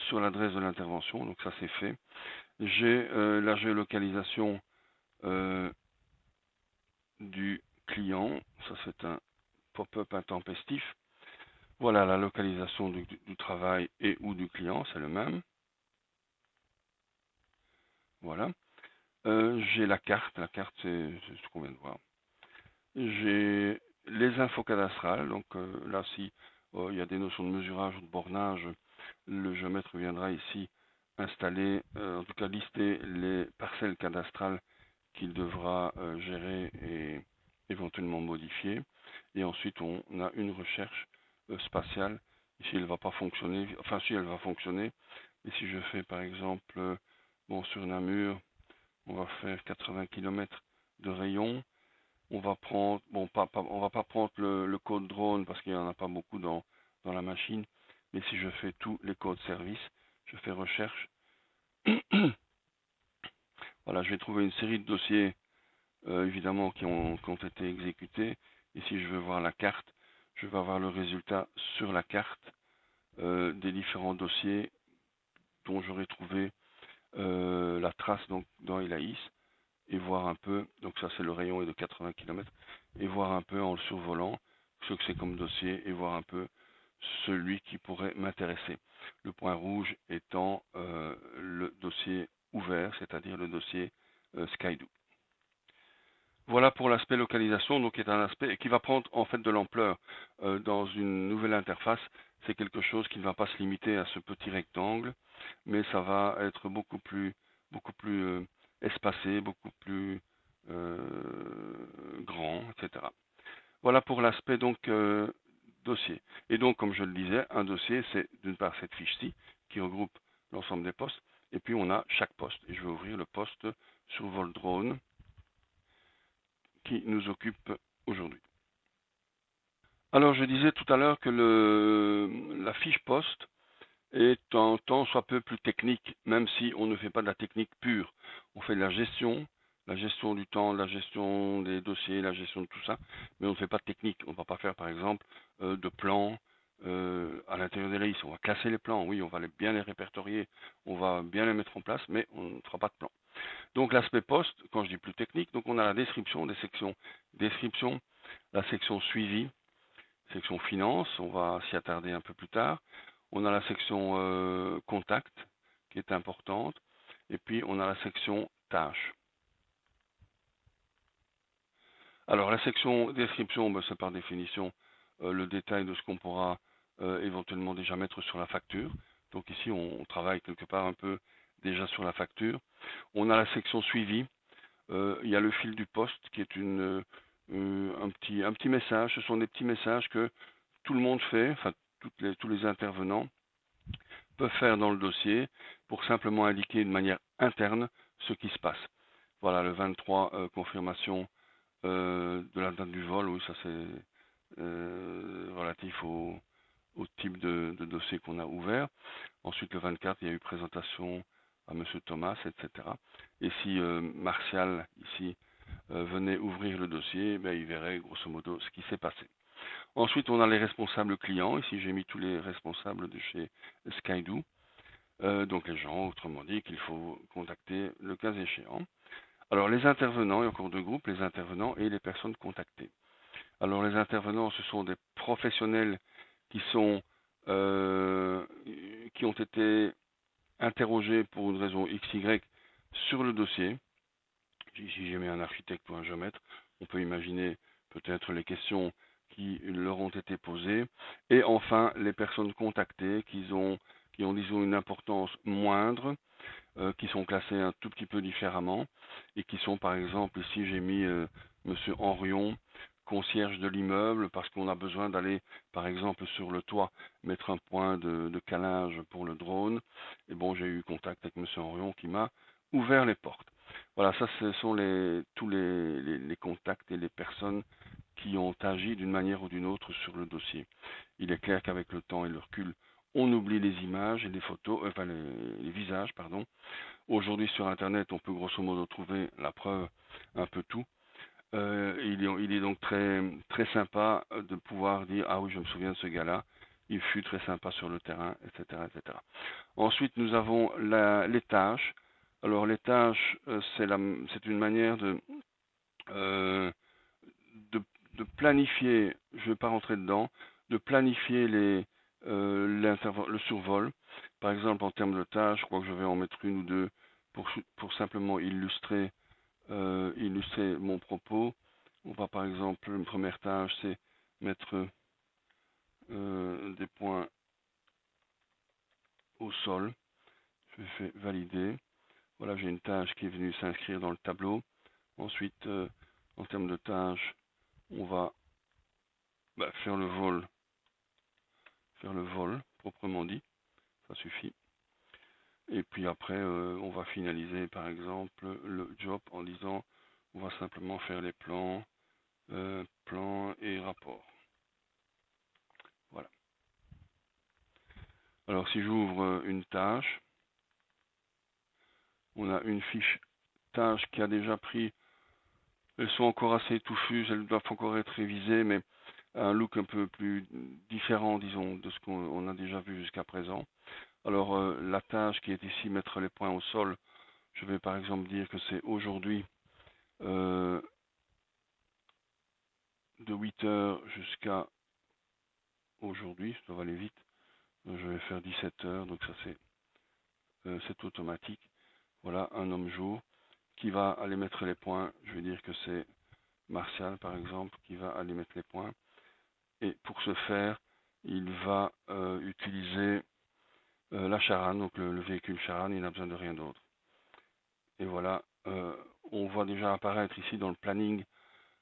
sur l'adresse de l'intervention. Donc ça c'est fait. J'ai la géolocalisation du client. Ça c'est un pop-up intempestif. Voilà la localisation du travail et ou du client, c'est le même. Voilà. J'ai la carte c'est ce qu'on vient de voir. J'ai les infos cadastrales, donc là si il y a des notions de mesurage ou de bornage, le géomètre viendra ici installer, en tout cas lister les parcelles cadastrales qu'il devra gérer et éventuellement modifier. Et ensuite on a une recherche spatiale. Ici elle va pas fonctionner, enfin si elle va fonctionner, et si je fais par exemple, bon sur Namur, on va faire 80 km de rayon. On va prendre, bon, on va pas prendre le code drone parce qu'il n'y en a pas beaucoup dans la machine. Mais si je fais tous les codes service, je fais recherche. Voilà, je vais trouver une série de dossiers, évidemment, qui ont été exécutés. Et si je veux voir la carte, je vais avoir le résultat sur la carte des différents dossiers dont j'aurai trouvé la trace donc, dans Elaïs. Et voir un peu, donc ça c'est le rayon est de 80 km, et voir un peu en le survolant ce que c'est comme dossier et voir un peu celui qui pourrait m'intéresser. Le point rouge étant le dossier ouvert, c'est-à-dire le dossier Skydo. Voilà pour l'aspect localisation, donc qui est un aspect qui va prendre en fait de l'ampleur dans une nouvelle interface. C'est quelque chose qui ne va pas se limiter à ce petit rectangle, mais ça va être beaucoup plus espacé, beaucoup plus grand, etc. Voilà pour l'aspect donc dossier. Et donc, comme je le disais, un dossier, c'est d'une part cette fiche-ci qui regroupe l'ensemble des postes, et puis on a chaque poste. Et je vais ouvrir le poste sur vol drone qui nous occupe aujourd'hui. Alors, je disais tout à l'heure que la fiche poste est un tant soit peu plus technique, même si on ne fait pas de la technique pure. On fait de la gestion du temps, la gestion des dossiers, la gestion de tout ça, mais on ne fait pas de technique. On ne va pas faire, par exemple, de plans à l'intérieur des listes. On va classer les plans, oui, on va bien les répertorier, on va bien les mettre en place, mais on ne fera pas de plan. Donc l'aspect poste, quand je dis plus technique, donc on a la description des sections. Description, la section suivi, section finance, on va s'y attarder un peu plus tard. On a la section contact qui est importante. Et puis on a la section tâches. Alors la section description, ben, c'est par définition le détail de ce qu'on pourra éventuellement déjà mettre sur la facture. Donc ici on travaille quelque part un peu déjà sur la facture. On a la section suivi. Il y a le fil du poste qui est un petit message. Ce sont des petits messages que tout le monde fait, enfin tous les intervenants peuvent faire dans le dossier pour simplement indiquer de manière interne ce qui se passe. Voilà, le 23, confirmation de la date du vol, oui, ça c'est relatif au type de dossier qu'on a ouvert. Ensuite, le 24, il y a eu présentation à M. Thomas, etc. Et si Martial, ici, venait ouvrir le dossier, ben, il verrait grosso modo ce qui s'est passé. Ensuite, on a les responsables clients. Ici, j'ai mis tous les responsables de chez Skydo. Donc les gens, autrement dit, qu'il faut contacter le cas échéant. Alors les intervenants, il y a encore deux groupes, les intervenants et les personnes contactées. Alors les intervenants, ce sont des professionnels qui ont été interrogés pour une raison XY sur le dossier. Ici j'ai mis un architecte ou un géomètre. On peut imaginer peut-être les questions qui leur ont été posées. Et enfin, les personnes contactées qui ont disons, une importance moindre, qui sont classées un tout petit peu différemment, et qui sont par exemple, ici j'ai mis Monsieur Henrion, concierge de l'immeuble, parce qu'on a besoin d'aller par exemple sur le toit, mettre un point de calage pour le drone. Et bon, j'ai eu contact avec Monsieur Henrion qui m'a ouvert les portes. Voilà, ça ce sont tous les contacts et les personnes qui ont agi d'une manière ou d'une autre sur le dossier. Il est clair qu'avec le temps et le recul, on oublie les images et les photos, enfin les visages, pardon. Aujourd'hui sur Internet, on peut grosso modo trouver la preuve, un peu tout. Il est donc très sympa de pouvoir dire ah oui, je me souviens de ce gars-là, il fut très sympa sur le terrain, etc., etc. Ensuite, nous avons les tâches. Alors les tâches, c'est une manière euh, de, de planifier, je ne vais pas rentrer dedans, de planifier le survol. Par exemple, en termes de tâches, je crois que je vais en mettre une ou deux pour simplement illustrer mon propos. On va par exemple, une première tâche, c'est mettre des points au sol. Je fais valider. Voilà, j'ai une tâche qui est venue s'inscrire dans le tableau. Ensuite, en termes de tâches, on va faire le vol proprement dit, ça suffit. Et puis après, on va finaliser par exemple le job en disant, on va simplement faire les plans et rapports. Voilà. Alors si j'ouvre une tâche, on a une fiche tâche qui a déjà pris, elles sont encore assez touffues, elles doivent encore être révisées, mais un look un peu plus différent, disons, de ce qu'on a déjà vu jusqu'à présent. Alors la tâche qui est ici, mettre les points au sol, je vais par exemple dire que c'est aujourd'hui de 8 heures jusqu'à aujourd'hui, ça va aller vite, je vais faire 17 heures, donc ça c'est automatique. Voilà, un homme jour qui va aller mettre les points, je vais dire que c'est Martial par exemple qui va aller mettre les points. Et pour ce faire, il va utiliser la charane, donc le véhicule charane, il n'a besoin de rien d'autre. Et voilà, on voit déjà apparaître ici dans le planning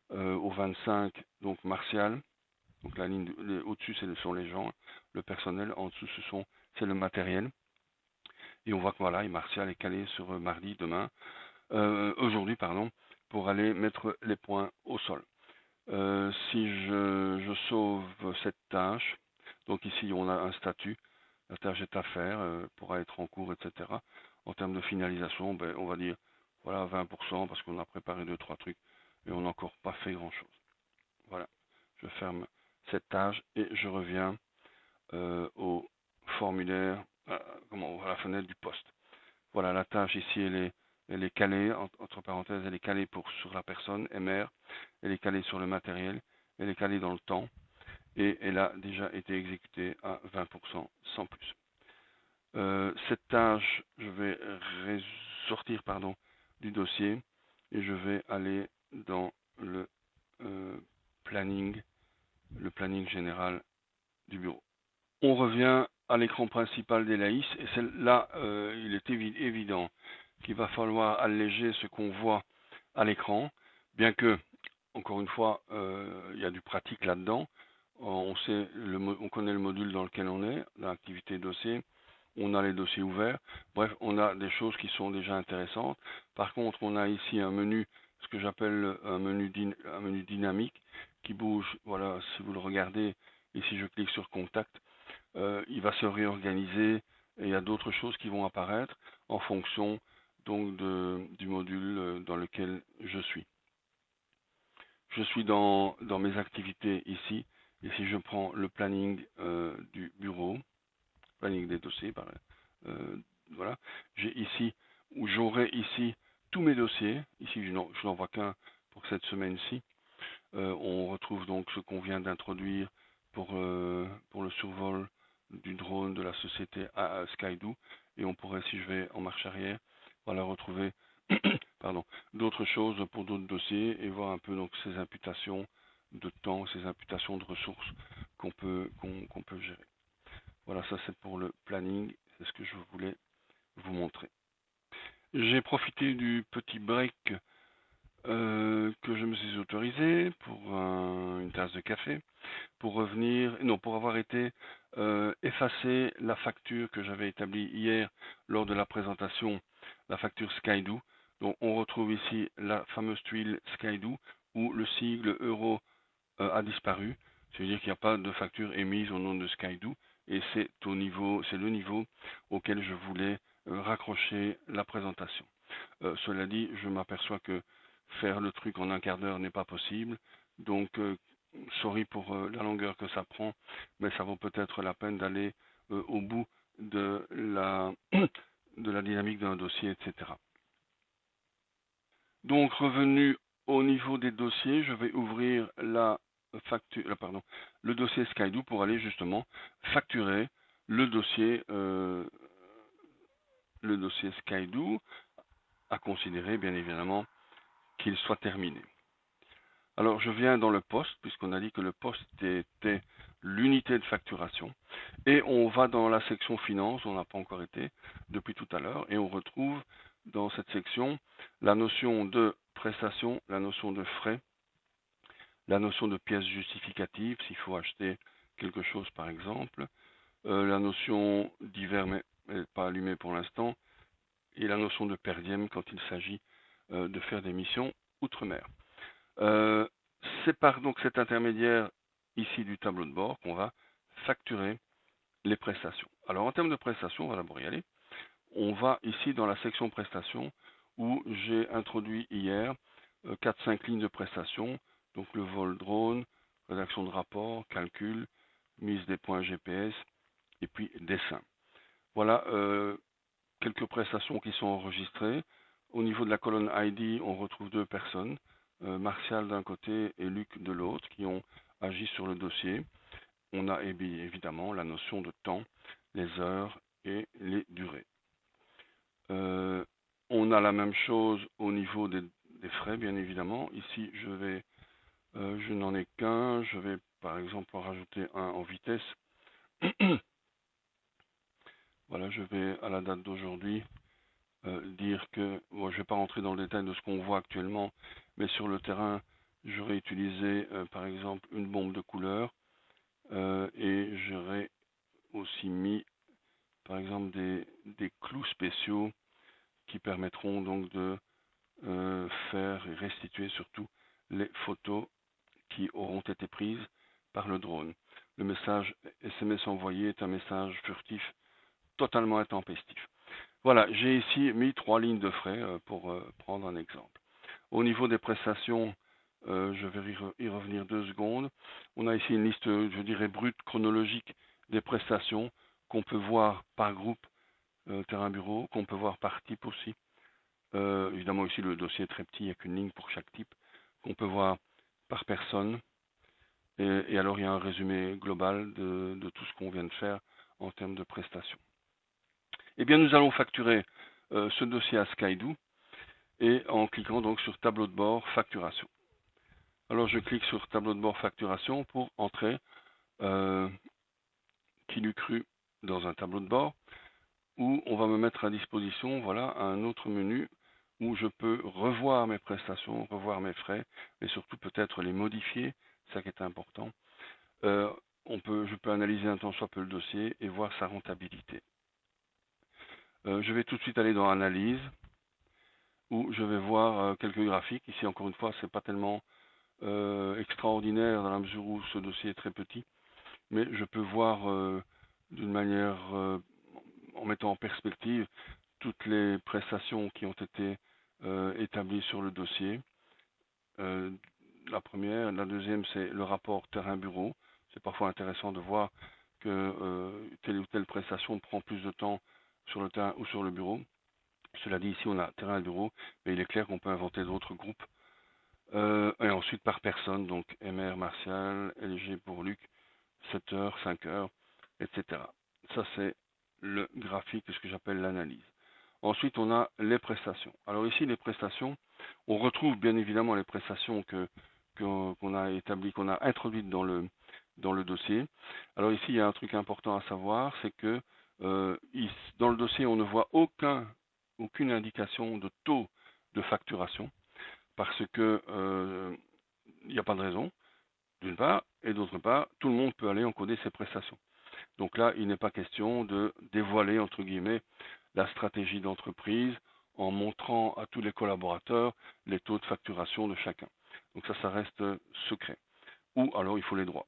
au 25, donc Martial. Donc la ligne au-dessus, ce sont les gens, le personnel. En dessous, c'est le matériel. Et on voit que voilà, et Martial est calé sur mardi, demain, aujourd'hui, pardon, pour aller mettre les points au sol. Si je sauve cette tâche, donc ici on a un statut, la tâche est à faire, pourra être en cours, etc. En termes de finalisation, on va dire voilà 20% parce qu'on a préparé 2-3 trucs et on n'a encore pas fait grand chose. Voilà, je ferme cette tâche et je reviens au formulaire, à la fenêtre du poste. Voilà, la tâche ici elle est calée, entre parenthèses, elle est calée sur la personne, MR, elle est calée sur le matériel, elle est calée dans le temps et elle a déjà été exécutée à 20% sans plus. Cette tâche, je vais sortir du dossier et je vais aller dans le euh, planning, le planning général du bureau. On revient à l'écran principal d'Elaïs et là, il est évident qu'il va falloir alléger ce qu'on voit à l'écran, bien que, encore une fois, il y a du pratique là-dedans. On connaît le module dans lequel on est, l'activité dossier, on a les dossiers ouverts, bref, on a des choses qui sont déjà intéressantes. Par contre, on a ici un menu, ce que j'appelle un menu dynamique, qui bouge, voilà, si vous le regardez, et si je clique sur Contact, il va se réorganiser et il y a d'autres choses qui vont apparaître en fonction donc du module dans lequel je suis. Je suis dans mes activités ici et si je prends le planning du bureau, planning des dossiers, voilà, j'ai ici où j'aurai ici tous mes dossiers. Ici, je n'en vois qu'un pour cette semaine-ci. On retrouve donc ce qu'on vient d'introduire pour le survol du drone de la société Skydo. Et on pourrait, si je vais en marche arrière, voilà, retrouver pardon, d'autres choses pour d'autres dossiers et voir un peu donc ces imputations de temps, ces imputations de ressources qu'on peut gérer. Voilà, ça c'est pour le planning, c'est ce que je voulais vous montrer. J'ai profité du petit break que je me suis autorisé pour une tasse de café, pour avoir été effacer la facture que j'avais établie hier lors de la présentation, la facture Skydo. Donc on retrouve ici la fameuse tuile Skydo où le sigle euro a disparu. C'est-à-dire qu'il n'y a pas de facture émise au nom de Skydo et c'est le niveau auquel je voulais raccrocher la présentation. Cela dit, je m'aperçois que faire le truc en un quart d'heure n'est pas possible. Donc, sorry pour la longueur que ça prend, mais ça vaut peut-être la peine d'aller au bout de la, de la dynamique d'un dossier, etc. Donc, revenu au niveau des dossiers, je vais ouvrir le dossier Skydo pour aller justement facturer le dossier Skydo, à considérer bien évidemment qu'il soit terminé. Alors je viens dans le poste, puisqu'on a dit que le poste était l'unité de facturation, et on va dans la section finance, on n'a pas encore été depuis tout à l'heure, et on retrouve dans cette section la notion de prestation, la notion de frais, la notion de pièces justificatives s'il faut acheter quelque chose par exemple, la notion divers mais pas allumé pour l'instant, et la notion de per diem quand il s'agit de faire des missions outre-mer. C'est par donc cet intermédiaire ici du tableau de bord qu'on va facturer les prestations. Alors en termes de prestations, on va d'abord y aller. On va ici dans la section prestations où j'ai introduit hier 4-5 lignes de prestations, donc le vol drone, rédaction de rapport, calcul, mise des points GPS et puis dessin. Voilà quelques prestations qui sont enregistrées. Au niveau de la colonne ID, on retrouve 2 personnes, Martial d'un côté et Luc de l'autre, qui ont agi sur le dossier. On a évidemment la notion de temps, les heures et les durées. On a la même chose au niveau des frais, bien évidemment. Ici, je n'en ai qu'un. Je vais par exemple en rajouter un en vitesse. Voilà, je vais à la date d'aujourd'hui dire que, bon, je ne vais pas rentrer dans le détail de ce qu'on voit actuellement, mais sur le terrain, j'aurais utilisé par exemple une bombe de couleur et j'aurais aussi mis par exemple des clous spéciaux qui permettront donc de faire et restituer surtout les photos qui auront été prises par le drone. Le message SMS envoyé est un message furtif totalement intempestif. Voilà, j'ai ici mis 3 lignes de frais pour prendre un exemple. Au niveau des prestations, je vais y revenir 2 secondes. On a ici une liste, je dirais, brute, chronologique des prestations qu'on peut voir par groupe terrain bureau, qu'on peut voir par type aussi. Évidemment, ici, le dossier est très petit, il n'y a qu'une ligne pour chaque type, qu'on peut voir par personne. Et alors, il y a un résumé global de tout ce qu'on vient de faire en termes de prestations. Eh bien, nous allons facturer ce dossier à Skydo et en cliquant donc sur tableau de bord facturation. Alors, je clique sur tableau de bord facturation pour entrer qui l'eût cru dans un tableau de bord où on va me mettre à disposition voilà, un autre menu où je peux revoir mes prestations, revoir mes frais et surtout peut-être les modifier, c'est ça qui est important. Je peux analyser un tant soit peu le dossier et voir sa rentabilité. Je vais tout de suite aller dans Analyse, où je vais voir quelques graphiques. Ici, encore une fois, ce n'est pas tellement extraordinaire dans la mesure où ce dossier est très petit, mais je peux voir d'une manière, en mettant en perspective, toutes les prestations qui ont été établies sur le dossier. La première, la deuxième, c'est le rapport terrain-bureau. C'est parfois intéressant de voir que telle ou telle prestation prend plus de temps sur le terrain ou sur le bureau. Cela dit, ici on a terrain et bureau, mais il est clair qu'on peut inventer d'autres groupes. Et ensuite par personne, donc MR Martial, LG pour Luc, 7 heures, 5 heures, etc. Ça c'est le graphique, ce que j'appelle l'analyse. Ensuite on a les prestations. Alors ici les prestations, on retrouve bien évidemment les prestations qu'on a établies, qu'on a introduites dans le dossier. Alors ici il y a un truc important à savoir, c'est que dans le dossier on ne voit aucune indication de taux de facturation parce que il n'y a pas de raison, d'une part, et d'autre part, tout le monde peut aller encoder ses prestations. Donc là, il n'est pas question de dévoiler, entre guillemets, la stratégie d'entreprise en montrant à tous les collaborateurs les taux de facturation de chacun. Donc ça reste secret. Ou alors il faut les droits.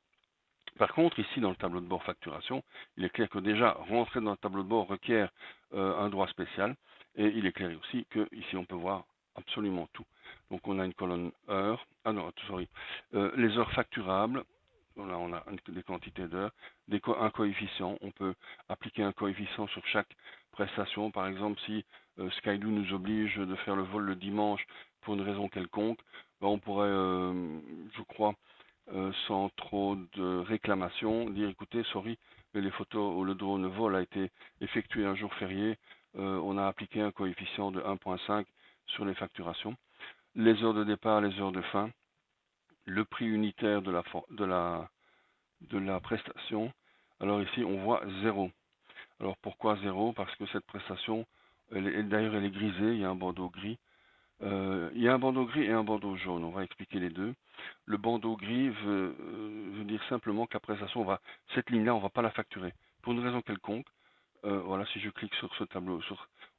Par contre, ici, dans le tableau de bord facturation, il est clair que déjà, rentrer dans le tableau de bord requiert un droit spécial. Et il est clair aussi que ici, on peut voir absolument tout. Donc, on a une colonne heures. Ah non, sorry. Les heures facturables. Là, on a des quantités d'heures. Un coefficient. On peut appliquer un coefficient sur chaque prestation. Par exemple, si Skydoo nous oblige de faire le vol le dimanche pour une raison quelconque, ben, on pourrait, je crois, sans trop de réclamations, dire écoutez, sorry, mais les photos ou le drone vol a été effectué un jour férié, on a appliqué un coefficient de 1,5 sur les facturations. Les heures de départ, les heures de fin, le prix unitaire de la prestation. Alors ici, on voit 0. Alors pourquoi 0? Parce que cette prestation, d'ailleurs, elle est grisée, il y a un bandeau gris. Il y a un bandeau gris et un bandeau jaune, on va expliquer les deux. Le bandeau gris veut dire simplement que la prestation, cette ligne-là, on ne va pas la facturer. Pour une raison quelconque, voilà, si je clique sur ce tableau,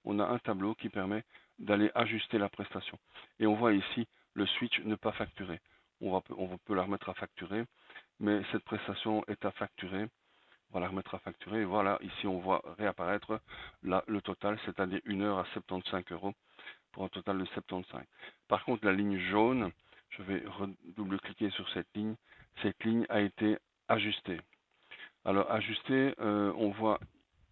on a un tableau qui permet d'aller ajuster la prestation. Et on voit ici le switch ne pas facturer. On peut la remettre à facturer, mais cette prestation est à facturer. On va la remettre à facturer. Et voilà, ici on voit réapparaître le total, c'est-à-dire 1 heure à 75 € pour un total de 75. Par contre, la ligne jaune, je vais double-cliquer sur cette ligne. Cette ligne a été ajustée. Alors, ajustée, on voit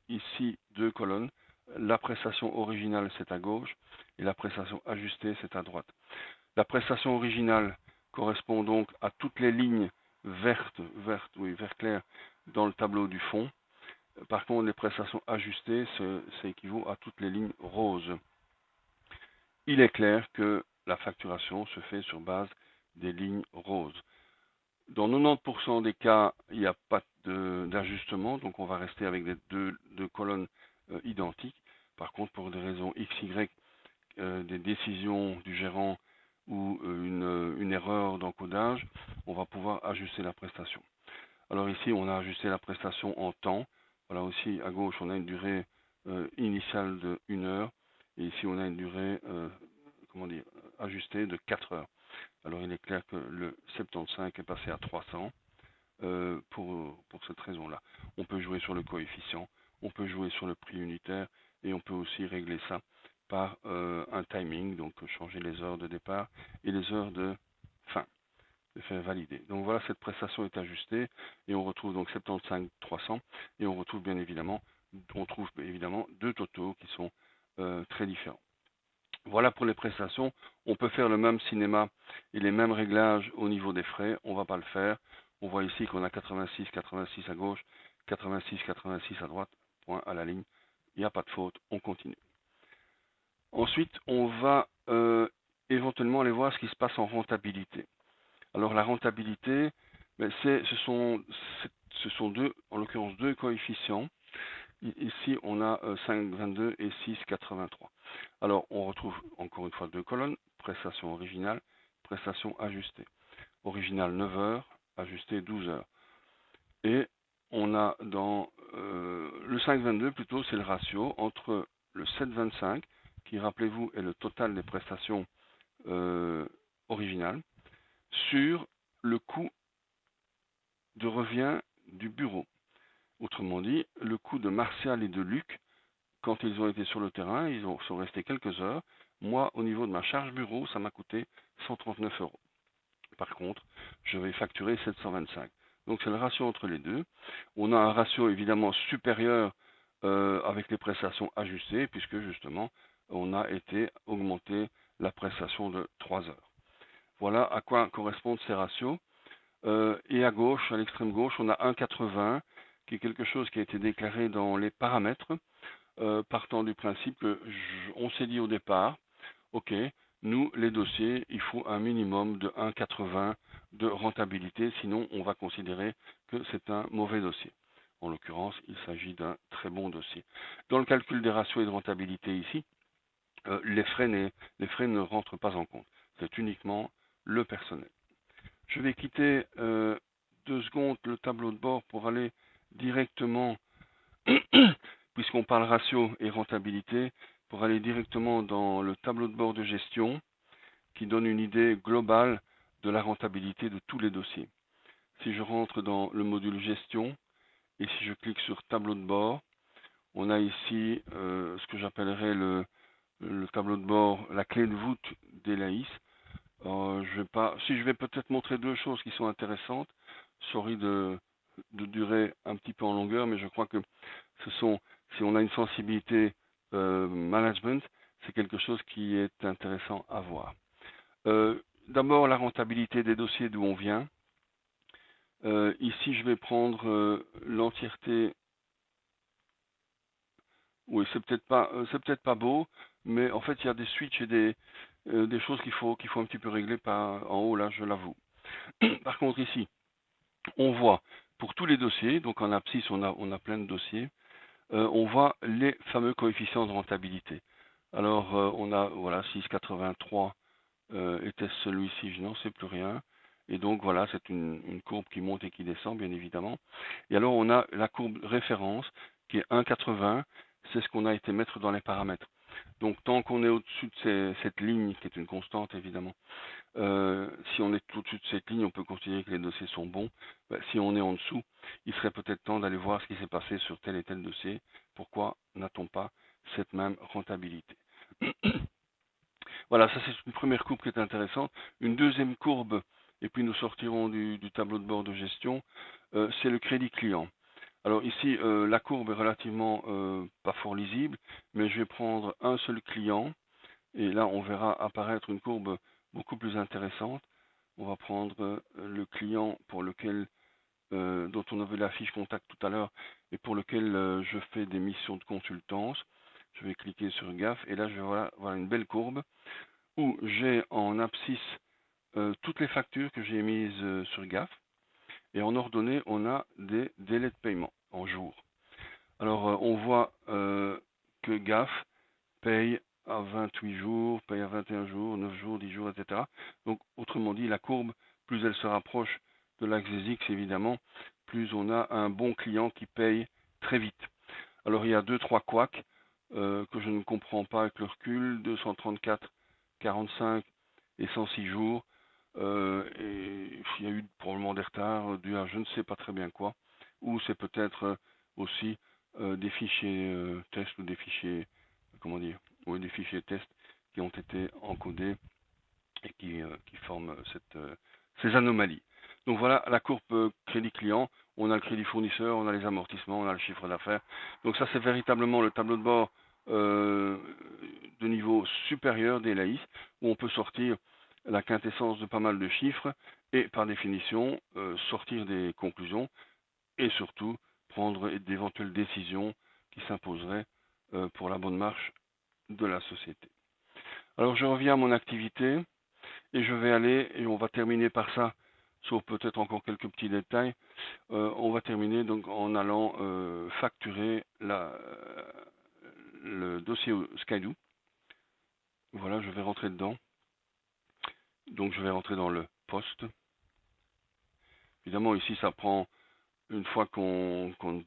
ici deux colonnes. La prestation originale, c'est à gauche, et la prestation ajustée, c'est à droite. La prestation originale correspond donc à toutes les lignes vert clair, dans le tableau du fond. Par contre, les prestations ajustées, ça équivaut à toutes les lignes roses. Il est clair que la facturation se fait sur base des lignes roses. Dans 90% des cas, il n'y a pas d'ajustement, donc on va rester avec deux colonnes identiques. Par contre, pour des raisons XY, des décisions du gérant ou une erreur d'encodage, on va pouvoir ajuster la prestation. Alors ici, on a ajusté la prestation en temps. Voilà, aussi à gauche, on a une durée initiale de 1 heure. Et ici, on a une durée ajustée de 4 heures. Alors il est clair que le 75 est passé à 300 pour cette raison-là. On peut jouer sur le coefficient, on peut jouer sur le prix unitaire et on peut aussi régler ça par un timing, donc changer les heures de départ et les heures de fin, de faire valider. Donc voilà, cette prestation est ajustée et on retrouve donc 75 300 et on trouve évidemment deux totaux qui sont très différents. Voilà pour les prestations. On peut faire le même cinéma et les mêmes réglages au niveau des frais. On ne va pas le faire. On voit ici qu'on a 86, 86 à gauche, 86, 86 à droite. Point à la ligne. Il n'y a pas de faute. On continue. Ensuite, on va éventuellement aller voir ce qui se passe en rentabilité. Alors la rentabilité, ce sont en l'occurrence deux coefficients. Ici, on a 5,22 et 6,83. Alors, on retrouve encore une fois deux colonnes, prestation originale, prestation ajustée. Originale 9 heures, ajustée 12 heures. Et on a dans le 5,22 plutôt, c'est le ratio entre le 7,25, qui rappelez-vous est le total des prestations originales, sur le coût de revient du bureau. Autrement dit, le coût de Martial et de Luc, quand ils ont été sur le terrain, sont restés quelques heures. Moi, au niveau de ma charge bureau, ça m'a coûté 139 €. Par contre, je vais facturer 725. Donc c'est le ratio entre les deux. On a un ratio évidemment supérieur avec les prestations ajustées, puisque justement, on a été augmenter la prestation de 3 heures. Voilà à quoi correspondent ces ratios. Et à gauche, à l'extrême gauche, on a 1,80 qui est quelque chose qui a été déclaré dans les paramètres, partant du principe qu'on s'est dit au départ, ok, nous, les dossiers, il faut un minimum de 1,80 de rentabilité, sinon on va considérer que c'est un mauvais dossier. En l'occurrence, il s'agit d'un très bon dossier. Dans le calcul des ratios et de rentabilité ici, les frais ne rentrent pas en compte. C'est uniquement le personnel. Je vais quitter 2 secondes le tableau de bord pour aller directement, puisqu'on parle ratio et rentabilité, pour aller directement dans le tableau de bord de gestion qui donne une idée globale de la rentabilité de tous les dossiers. Si je rentre dans le module gestion et si je clique sur tableau de bord, on a ici ce que j'appellerais le tableau de bord, la clé de voûte d'Elaïs. Je vais peut-être montrer deux choses qui sont intéressantes. Sorry de durer un petit peu en longueur, mais je crois que si on a une sensibilité management, c'est quelque chose qui est intéressant à voir. D'abord, la rentabilité des dossiers d'où on vient. Ici, je vais prendre l'entièreté. Oui, c'est peut-être pas beau, mais en fait, il y a des switches et des choses qu'il faut un petit peu régler en haut, là, je l'avoue. Par contre, ici, on voit pour tous les dossiers, donc en abscisse, on a plein de dossiers, on voit les fameux coefficients de rentabilité. Alors, on a, voilà, 6,83 était celui-ci, je n'en sais plus rien. Et donc, voilà, c'est une courbe qui monte et qui descend, bien évidemment. Et alors, on a la courbe référence qui est 1,80. C'est ce qu'on a été mettre dans les paramètres. Donc, tant qu'on est au-dessus de cette ligne, qui est une constante, évidemment, si on est au-dessus de cette ligne, on peut considérer que les dossiers sont bons. Si on est en dessous, il serait peut-être temps d'aller voir ce qui s'est passé sur tel et tel dossier. Pourquoi n'a-t-on pas cette même rentabilité? Voilà, ça c'est une première courbe qui est intéressante. Une deuxième courbe, et puis nous sortirons du tableau de bord de gestion, c'est le crédit client. Alors ici, la courbe est relativement pas fort lisible, mais je vais prendre un seul client, et là on verra apparaître une courbe beaucoup plus intéressante. On va prendre le client pour lequel, dont on avait la fiche contact tout à l'heure, et pour lequel je fais des missions de consultance. Je vais cliquer sur GAF, et là je vais voir une belle courbe où j'ai en abscisse toutes les factures que j'ai mises sur GAF. Et en ordonnée, on a des délais de paiement en jours. Alors, on voit que GAF paye à 28 jours, paye à 21 jours, 9 jours, 10 jours, etc. Donc, autrement dit, la courbe, plus elle se rapproche de l'axe des X, évidemment, plus on a un bon client qui paye très vite. Alors, il y a 2-3 couacs que je ne comprends pas avec le recul, 234, 45 et 106 jours. Et il y a eu probablement des retards dû à je ne sais pas très bien quoi, ou c'est peut-être aussi des fichiers tests ou des fichiers, comment dire, oui, des fichiers tests qui ont été encodés et qui forment ces anomalies. Donc voilà la courbe crédit client, on a le crédit fournisseur, on a les amortissements, on a le chiffre d'affaires. Donc ça c'est véritablement le tableau de bord de niveau supérieur des LAIS, où on peut sortir la quintessence de pas mal de chiffres et par définition sortir des conclusions et surtout prendre d'éventuelles décisions qui s'imposeraient pour la bonne marche de la société. Alors je reviens à mon activité et je vais aller, et on va terminer par ça, sauf peut-être encore quelques petits détails, on va terminer donc en allant facturer le dossier Skydoo. Voilà, je vais rentrer dedans. Donc je vais rentrer dans le poste. Évidemment ici ça prend, une fois qu'on ne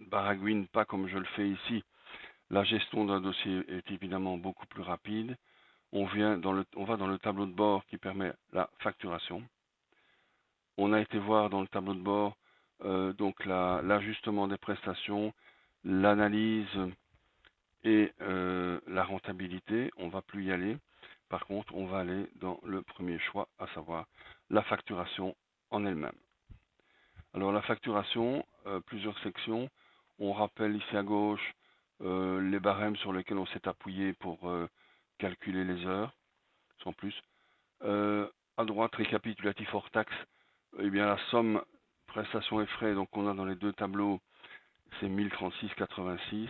baragouine pas comme je le fais ici, la gestion d'un dossier est évidemment beaucoup plus rapide. On va dans le tableau de bord qui permet la facturation. On a été voir dans le tableau de bord donc l'ajustement des prestations, l'analyse et la rentabilité. On ne va plus y aller. Par contre, on va aller dans le premier choix, à savoir la facturation en elle-même. Alors la facturation, plusieurs sections. On rappelle ici à gauche les barèmes sur lesquels on s'est appuyé pour calculer les heures, sans plus. À droite, récapitulatif hors taxe, eh bien la somme prestations et frais, donc on a dans les deux tableaux, c'est 1036,86.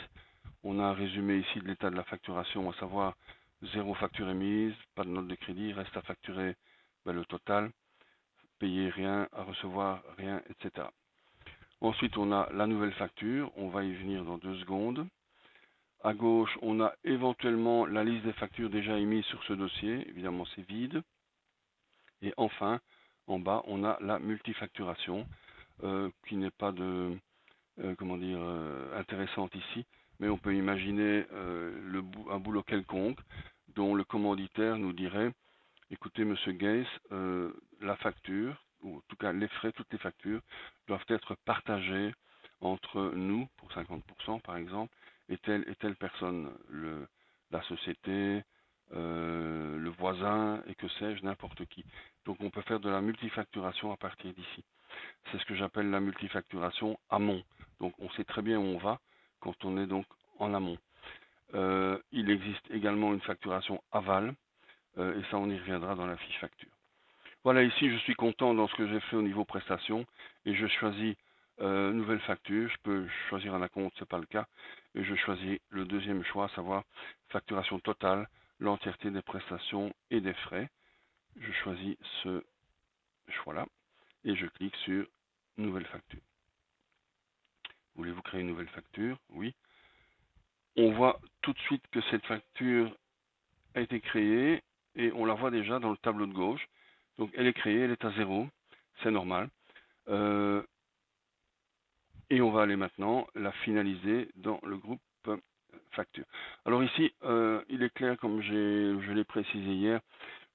On a un résumé ici de l'état de la facturation, à savoir 0 facture émise, pas de note de crédit, reste à facturer le total, payer rien, à recevoir rien, etc. Ensuite, on a la nouvelle facture, on va y venir dans 2 secondes. À gauche, on a éventuellement la liste des factures déjà émises sur ce dossier, évidemment c'est vide. Et enfin, en bas, on a la multifacturation, qui n'est pas de comment dire, intéressante ici, mais on peut imaginer un boulot quelconque dont le commanditaire nous dirait, écoutez, Monsieur Gaze, la facture, ou en tout cas les frais, toutes les factures, doivent être partagées entre nous, pour 50% par exemple, et telle personne, la société, le voisin, et que sais-je, n'importe qui. Donc on peut faire de la multifacturation à partir d'ici. C'est ce que j'appelle la multifacturation amont. Donc on sait très bien où on va quand on est donc en amont. Il existe également une facturation aval, et ça on y reviendra dans la fiche facture. Voilà, ici je suis content dans ce que j'ai fait au niveau prestation et je choisis nouvelle facture. Je peux choisir un acompte, c'est pas le cas, et je choisis le deuxième choix, à savoir facturation totale, l'entièreté des prestations et des frais. Je choisis ce choix-là et je clique sur nouvelle facture. Voulez-vous créer une nouvelle facture? Oui. On voit tout de suite que cette facture a été créée et on la voit déjà dans le tableau de gauche. Donc elle est créée, elle est à 0, c'est normal. Et on va aller maintenant la finaliser dans le groupe facture. Alors ici, il est clair, comme je l'ai précisé hier,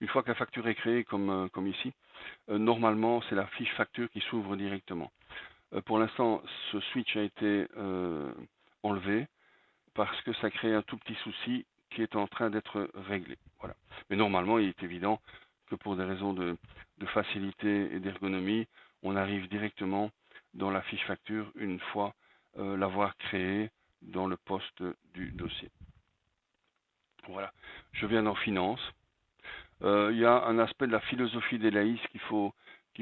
une fois que la facture est créée, comme ici, normalement c'est la fiche facture qui s'ouvre directement. Pour l'instant, ce switch a été enlevé parce que ça crée un tout petit souci qui est en train d'être réglé. Voilà. Mais normalement, il est évident que pour des raisons de facilité et d'ergonomie, on arrive directement dans la fiche facture une fois l'avoir créée dans le poste du dossier. Voilà. Je viens dans Finance. Il y a un aspect de la philosophie des laïcs qu'il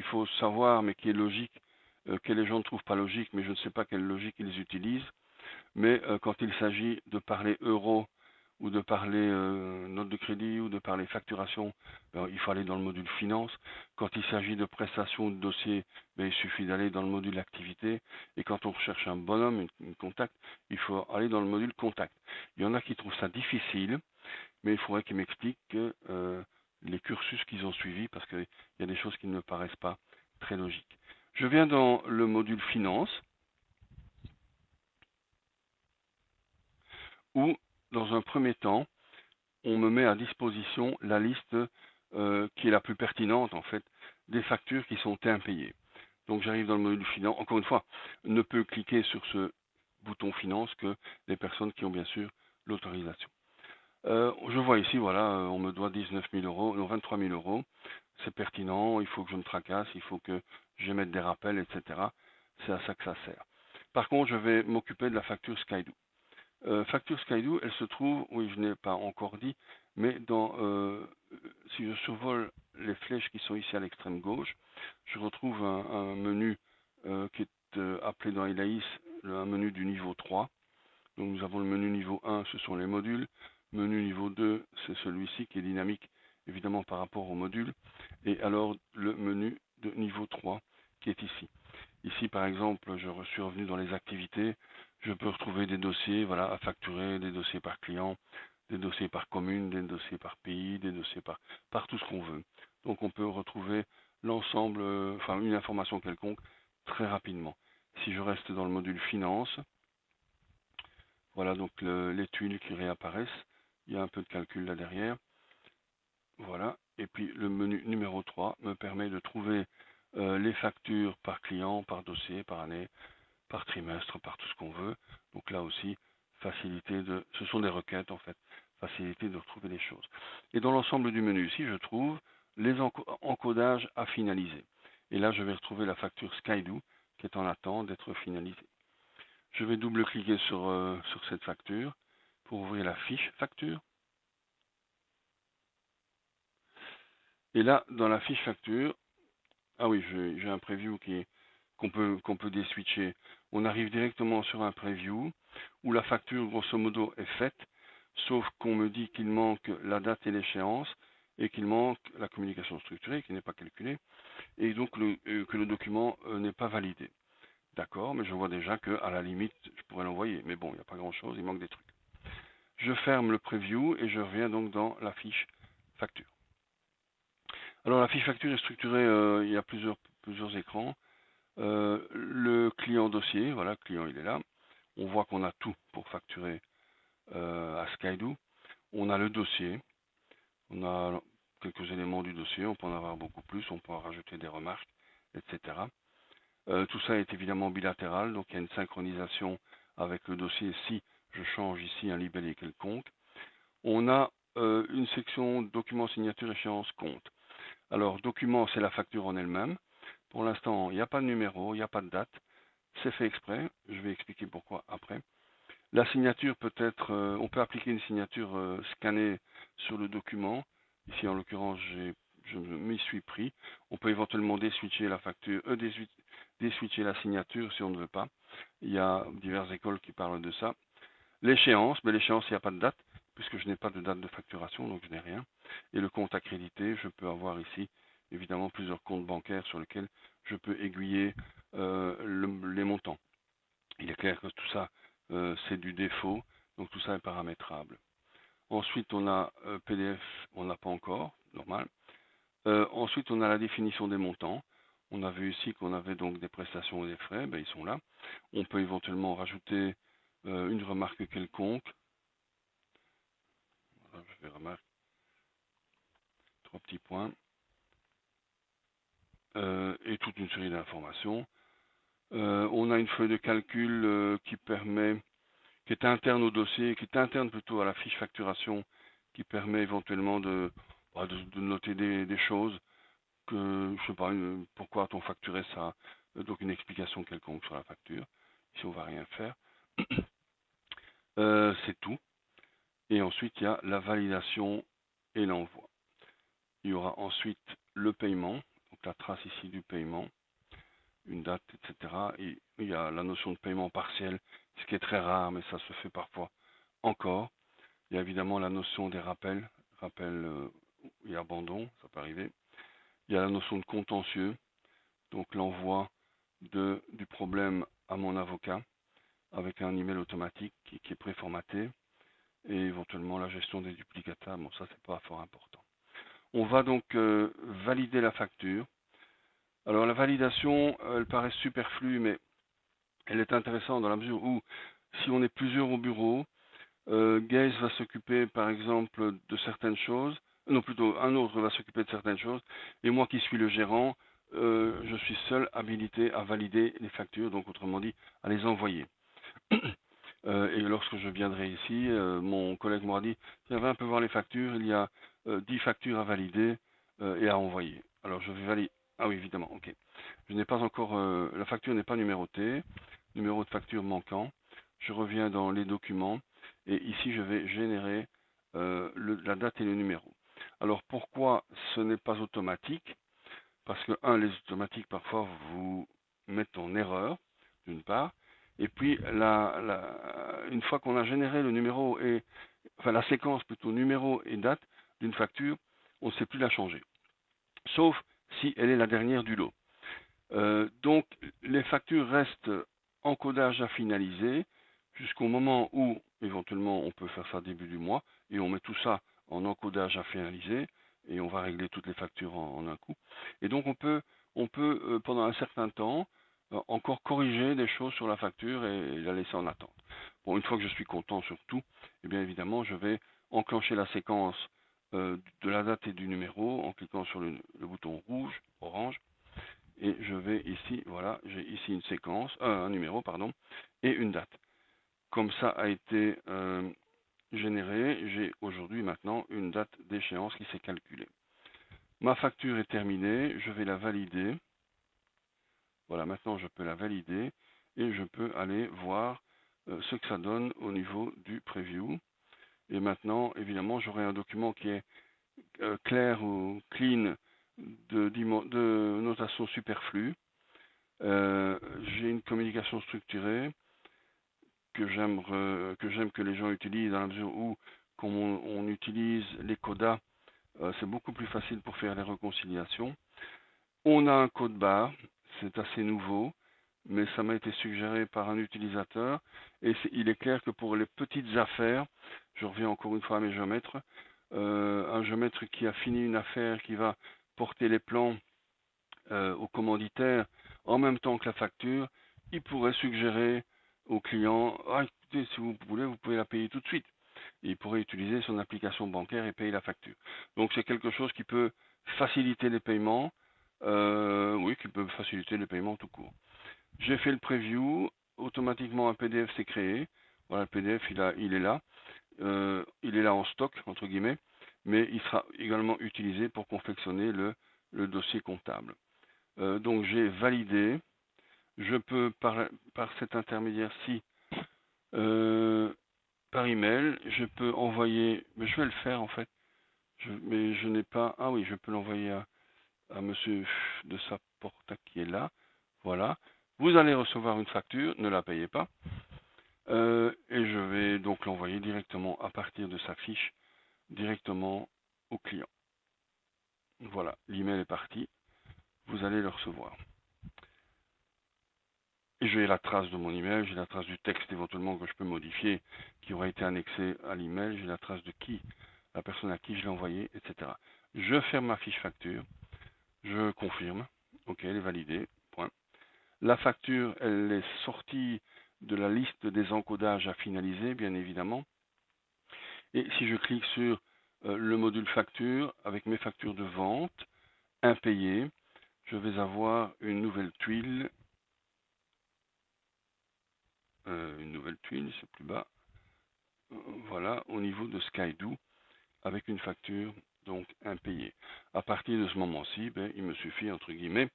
faut savoir, mais qui est logique, que les gens ne trouvent pas logique, mais je ne sais pas quelle logique ils utilisent. Mais quand il s'agit de parler euro ou de parler note de crédit ou de parler facturation, il faut aller dans le module finance. Quand il s'agit de prestations ou de dossiers, il suffit d'aller dans le module activité. Et quand on recherche un bonhomme, une contact, il faut aller dans le module contact. Il y en a qui trouvent ça difficile, mais il faudrait qu'ils m'expliquent les cursus qu'ils ont suivis parce qu'il y a des choses qui ne me paraissent pas très logiques. Je viens dans le module finance, où, dans un premier temps, on me met à disposition la liste qui est la plus pertinente, en fait, des factures qui sont impayées. Donc j'arrive dans le module finance. Encore une fois, ne peut cliquer sur ce bouton finance que les personnes qui ont bien sûr l'autorisation. Je vois ici, voilà, on me doit 19 000 euros, non 23 000 euros. C'est pertinent, il faut que je me tracasse, il faut que j'émette des rappels, etc. C'est à ça que ça sert. Par contre, je vais m'occuper de la facture Skydo. Facture Skydo, elle se trouve, oui, je n'ai pas encore dit, mais si je survole les flèches qui sont ici à l'extrême gauche, je retrouve un menu qui est appelé dans Elaïs un menu du niveau 3. Donc nous avons le menu niveau 1, ce sont les modules. Menu niveau 2, c'est celui-ci qui est dynamique, évidemment par rapport au module. Et alors le menu de niveau 3 qui est ici. Ici, par exemple, je suis revenu dans les activités. Je peux retrouver des dossiers voilà, à facturer, des dossiers par client, des dossiers par commune, des dossiers par pays, des dossiers par tout ce qu'on veut. Donc on peut retrouver l'ensemble, enfin une information quelconque très rapidement. Si je reste dans le module finance, voilà donc les tuiles qui réapparaissent. Il y a un peu de calcul là derrière. Voilà. Et puis le menu numéro 3 me permet de trouver les factures par client, par dossier, par année, par trimestre, par tout ce qu'on veut. Donc là aussi, ce sont des requêtes en fait, facilité de retrouver les choses. Et dans l'ensemble du menu ici, je trouve les encodages à finaliser. Et là, je vais retrouver la facture Skydo qui est en attente d'être finalisée. Je vais double-cliquer sur cette facture pour ouvrir la fiche facture. Et là, dans la fiche facture, ah oui, j'ai un preview qu'on peut déswitcher. On arrive directement sur un preview où la facture, grosso modo, est faite, sauf qu'on me dit qu'il manque la date et l'échéance et qu'il manque la communication structurée qui n'est pas calculée et donc que le document n'est pas validé. D'accord, mais je vois déjà qu'à la limite, je pourrais l'envoyer. Mais bon, il n'y a pas grand-chose, il manque des trucs. Je ferme le preview et je reviens donc dans la fiche facture. Alors la fiche facture est structurée, il y a plusieurs écrans. Le client dossier, voilà, le client il est là. On voit qu'on a tout pour facturer à Skydo. On a le dossier, on a quelques éléments du dossier, on peut en avoir beaucoup plus, on peut en rajouter des remarques, etc. Tout ça est évidemment bilatéral, donc il y a une synchronisation avec le dossier si je change ici un libellé quelconque. On a une section document, signature, échéance, compte. Alors, document, c'est la facture en elle-même. Pour l'instant, il n'y a pas de numéro, il n'y a pas de date. C'est fait exprès. Je vais expliquer pourquoi après. La signature peut être, on peut appliquer une signature scannée sur le document. Ici, en l'occurrence, je m'y suis pris. On peut éventuellement déswitcher la facture, déswitcher la signature si on ne veut pas. Il y a diverses écoles qui parlent de ça. L'échéance, mais l'échéance, il n'y a pas de date, puisque je n'ai pas de date de facturation, donc je n'ai rien. Et le compte accrédité, je peux avoir ici, évidemment, plusieurs comptes bancaires sur lesquels je peux aiguiller les montants. Il est clair que tout ça, c'est du défaut, donc tout ça est paramétrable. Ensuite, on a PDF, on n'a pas encore, normal. Ensuite, on a la définition des montants. On a vu ici qu'on avait donc des prestations et des frais, ben, ils sont là. On peut éventuellement rajouter une remarque quelconque. Voilà, je vais remarquer 3 petits points. Et toute une série d'informations. On a une feuille de calcul qui permet, qui est interne au dossier, qui est interne plutôt à la fiche facturation, qui permet éventuellement de noter des choses que, je sais pas, pourquoi a-t-on facturé ça, donc une explication quelconque sur la facture. Ici, on va rien faire. C'est tout. Et ensuite, il y a la validation et l'envoi. Il y aura ensuite le paiement, donc la trace ici du paiement, une date, etc. Et il y a la notion de paiement partiel, ce qui est très rare, mais ça se fait parfois encore. Il y a évidemment la notion des rappels, et abandon, ça peut arriver. Il y a la notion de contentieux, donc l'envoi du problème à mon avocat avec un email automatique qui est préformaté et éventuellement la gestion des duplicata. Bon, ça c'est pas fort important. On va donc valider la facture. Alors la validation, elle paraît superflue, mais elle est intéressante dans la mesure où si on est plusieurs au bureau, Gaze va s'occuper par exemple de certaines choses, non plutôt un autre va s'occuper de certaines choses, et moi qui suis le gérant, je suis seul habilité à valider les factures, donc autrement dit à les envoyer. Et lorsque je viendrai ici, mon collègue m'aura dit, tiens, va un peu voir les factures, il y a 10 factures à valider et à envoyer. Alors je vais valider. Ah oui, évidemment, ok. Je n'ai pas encore, la facture n'est pas numérotée, numéro de facture manquant. Je reviens dans les documents et ici je vais générer la date et le numéro. Alors pourquoi ce n'est pas automatique? Parce que, les automatiques parfois vous mettent en erreur, d'une part, et puis une fois qu'on a généré le numéro enfin la séquence plutôt numéro et date d'une facture, on ne sait plus la changer. Sauf si elle est la dernière du lot. Donc les factures restent en codage à finaliser jusqu'au moment où éventuellement on peut faire ça début du mois et on met tout ça en encodage à finaliser et on va régler toutes les factures en un coup. Et donc on peut pendant un certain temps encore corriger des choses sur la facture et la laisser en attente. Bon, une fois que je suis content sur tout, eh bien évidemment je vais enclencher la séquence de la date et du numéro en cliquant sur le bouton rouge, orange. Et je vais ici, voilà, j'ai ici une séquence, un numéro, pardon, et une date. Comme ça a été généré, j'ai aujourd'hui maintenant une date d'échéance qui s'est calculée. Ma facture est terminée, je vais la valider. Voilà, maintenant je peux la valider et je peux aller voir ce que ça donne au niveau du preview. Et maintenant, évidemment, j'aurai un document qui est clair ou clean de notation superflue. J'ai une communication structurée que j'aime que les gens utilisent dans la mesure où, quand on utilise les codas, c'est beaucoup plus facile pour faire les réconciliations. On a un code barre, c'est assez nouveau, mais ça m'a été suggéré par un utilisateur et il est clair que pour les petites affaires, je reviens encore une fois à mes géomètres, un géomètre qui a fini une affaire, qui va porter les plans au commanditaire en même temps que la facture, il pourrait suggérer au client, ah, écoutez, si vous voulez, vous pouvez la payer tout de suite. Et il pourrait utiliser son application bancaire et payer la facture. Donc c'est quelque chose qui peut faciliter les paiements, oui, qui peut faciliter les paiements tout court. J'ai fait le preview, automatiquement un PDF s'est créé. Voilà, le PDF il est là. Il est là en stock, entre guillemets, mais il sera également utilisé pour confectionner le dossier comptable. Donc j'ai validé. Je peux par cet intermédiaire-ci, par email, je peux envoyer, mais je vais le faire en fait, mais je n'ai pas, ah oui, je peux l'envoyer à monsieur de Saporta qui est là, voilà. Vous allez recevoir une facture, ne la payez pas, et je vais donc l'envoyer directement à partir de sa fiche, directement au client. Voilà, l'email est parti, vous allez le recevoir. Et j'ai la trace de mon email, j'ai la trace du texte éventuellement que je peux modifier, qui aura été annexé à l'email, j'ai la trace de qui, la personne à qui je l'ai envoyé, etc. Je ferme ma fiche facture, je confirme, ok, elle est validée, point. La facture, elle est sortie de la liste des encodages à finaliser, bien évidemment. Et si je clique sur le module facture, avec mes factures de vente, impayées, je vais avoir une nouvelle tuile, c'est plus bas, voilà, au niveau de Skydo, avec une facture donc impayée. À partir de ce moment-ci, il me suffit, entre guillemets,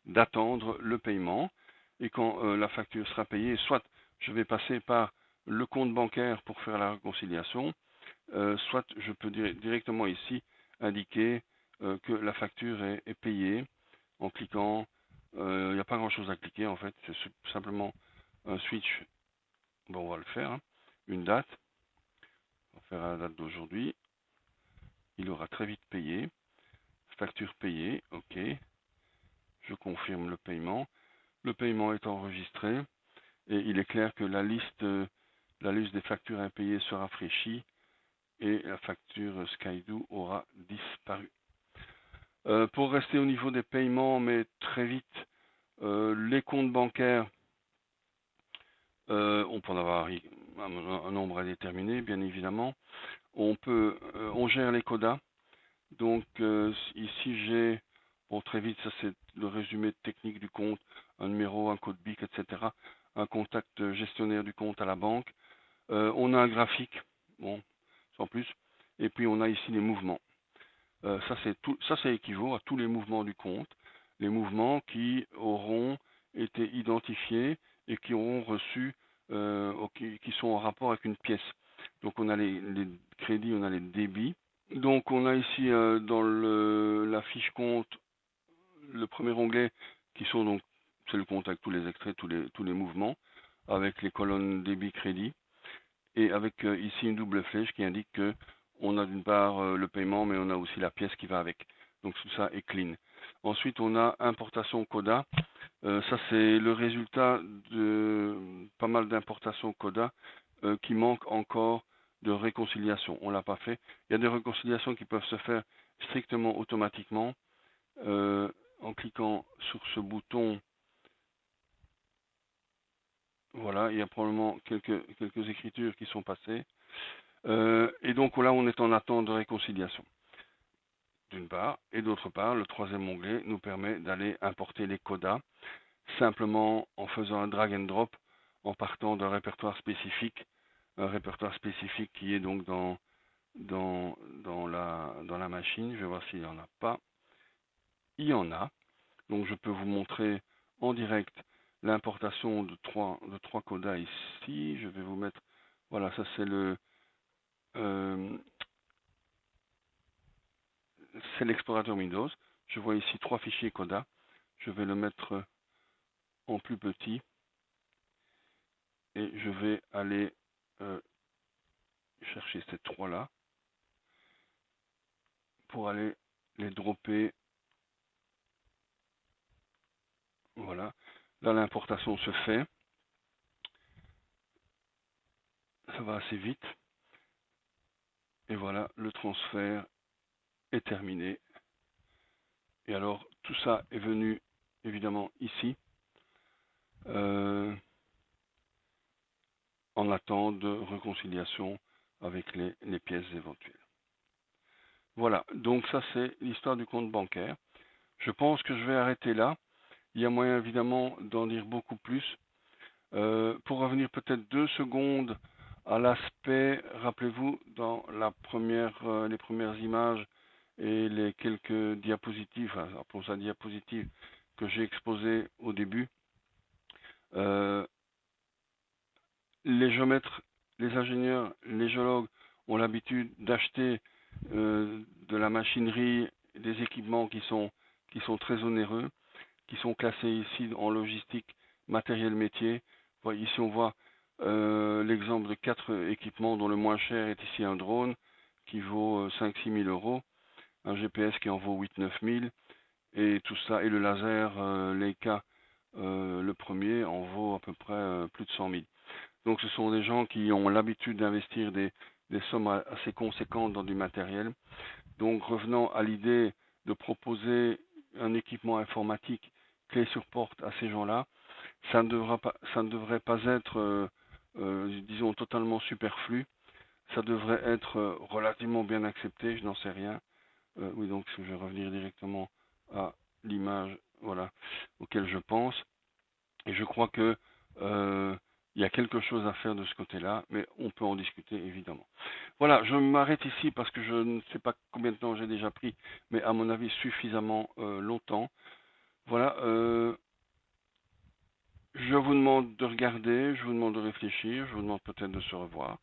d'attendre le paiement. Et quand la facture sera payée, soit je vais passer par le compte bancaire pour faire la réconciliation, soit je peux directement ici indiquer que la facture est payée en cliquant. Il n'y a pas grand-chose à cliquer en fait, c'est simplement un switch. Bon, on va le faire, hein. Une date. On va faire la date d'aujourd'hui. Il aura très vite payé. Facture payée, ok. Je confirme le paiement. Le paiement est enregistré et il est clair que la liste des factures impayées sera rafraîchie et la facture Skydo aura disparu. Pour rester au niveau des paiements, mais très vite, les comptes bancaires, on peut en avoir un nombre indéterminé, bien évidemment. On gère les codas. Donc ici j'ai, bon très vite, ça c'est le résumé technique du compte, un numéro, un code BIC, etc. Un contact gestionnaire du compte à la banque. On a un graphique, bon, sans plus. Et puis on a ici les mouvements. Ça équivaut à tous les mouvements du compte, les mouvements qui auront été identifiés et qui auront reçu, qui sont en rapport avec une pièce. Donc on a les crédits, on a les débits. Donc on a ici dans la fiche compte le premier onglet qui sont donc, c'est le compte avec tous les extraits, tous les mouvements, avec les colonnes débit crédit, et avec ici une double flèche qui indique que on a d'une part le paiement, mais on a aussi la pièce qui va avec. Donc tout ça est clean. Ensuite on a importation Coda. Ça c'est le résultat de pas mal d'importations Coda qui manquent encore de réconciliation. On l'a pas fait. Il y a des réconciliations qui peuvent se faire strictement automatiquement en cliquant sur ce bouton. Voilà, il y a probablement quelques écritures qui sont passées. Et donc là, on est en attente de réconciliation, d'une part. Et d'autre part, le troisième onglet nous permet d'aller importer les codas, simplement en faisant un drag and drop, en partant d'un répertoire spécifique, un répertoire spécifique qui est donc dans la machine. Je vais voir s'il n'y en a pas. Il y en a. Donc je peux vous montrer en direct l'importation de trois codas ici. Je vais vous mettre, voilà, ça c'est l'explorateur Windows. Je vois ici 3 fichiers codas. Je vais le mettre en plus petit et je vais aller chercher ces 3 là pour aller les dropper. Voilà, là l'importation se fait. Ça va assez vite. Et voilà, le transfert est terminé. Et alors, tout ça est venu évidemment ici. en attente de réconciliation avec les pièces éventuelles. Voilà, donc ça c'est l'histoire du compte bancaire. Je pense que je vais arrêter là. Il y a moyen évidemment d'en dire beaucoup plus. Pour revenir peut-être 2 secondes à l'aspect, rappelez-vous, dans les premières images et les quelques diapositives, appelons ça diapositives, que j'ai exposées au début, les géomètres, les ingénieurs, les géologues ont l'habitude d'acheter de la machinerie, des équipements qui sont très onéreux, qui sont classés ici en logistique, matériel métier. Ici on voit l'exemple de 4 équipements dont le moins cher est ici un drone qui vaut 5-6 000 euros, un GPS qui en vaut 8-9 000 et tout ça, et le laser Leica, le premier, en vaut à peu près plus de 100 000. Donc ce sont des gens qui ont l'habitude d'investir des sommes assez conséquentes dans du matériel. Donc revenant à l'idée de proposer un équipement informatique clé sur porte à ces gens-là, ça ne devrait pas être, disons, totalement superflu. Ça devrait être relativement bien accepté, je n'en sais rien. Oui, donc je vais revenir directement à l'image, voilà, auquel je pense. Et je crois que il y a quelque chose à faire de ce côté-là, mais on peut en discuter évidemment. Voilà, je m'arrête ici parce que je ne sais pas combien de temps j'ai déjà pris, mais à mon avis suffisamment longtemps. Voilà, je vous demande de regarder, je vous demande de réfléchir, je vous demande peut-être de se revoir,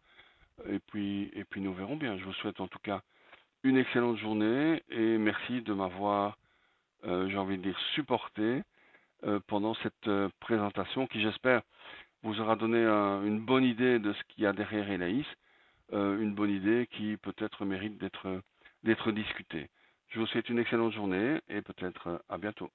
et puis nous verrons bien. Je vous souhaite en tout cas une excellente journée et merci de m'avoir, j'ai envie de dire, supporté pendant cette présentation qui, j'espère, vous aura donné une bonne idée de ce qu'il y a derrière Elaïs, une bonne idée qui peut-être mérite d'être discutée. Je vous souhaite une excellente journée et peut-être à bientôt.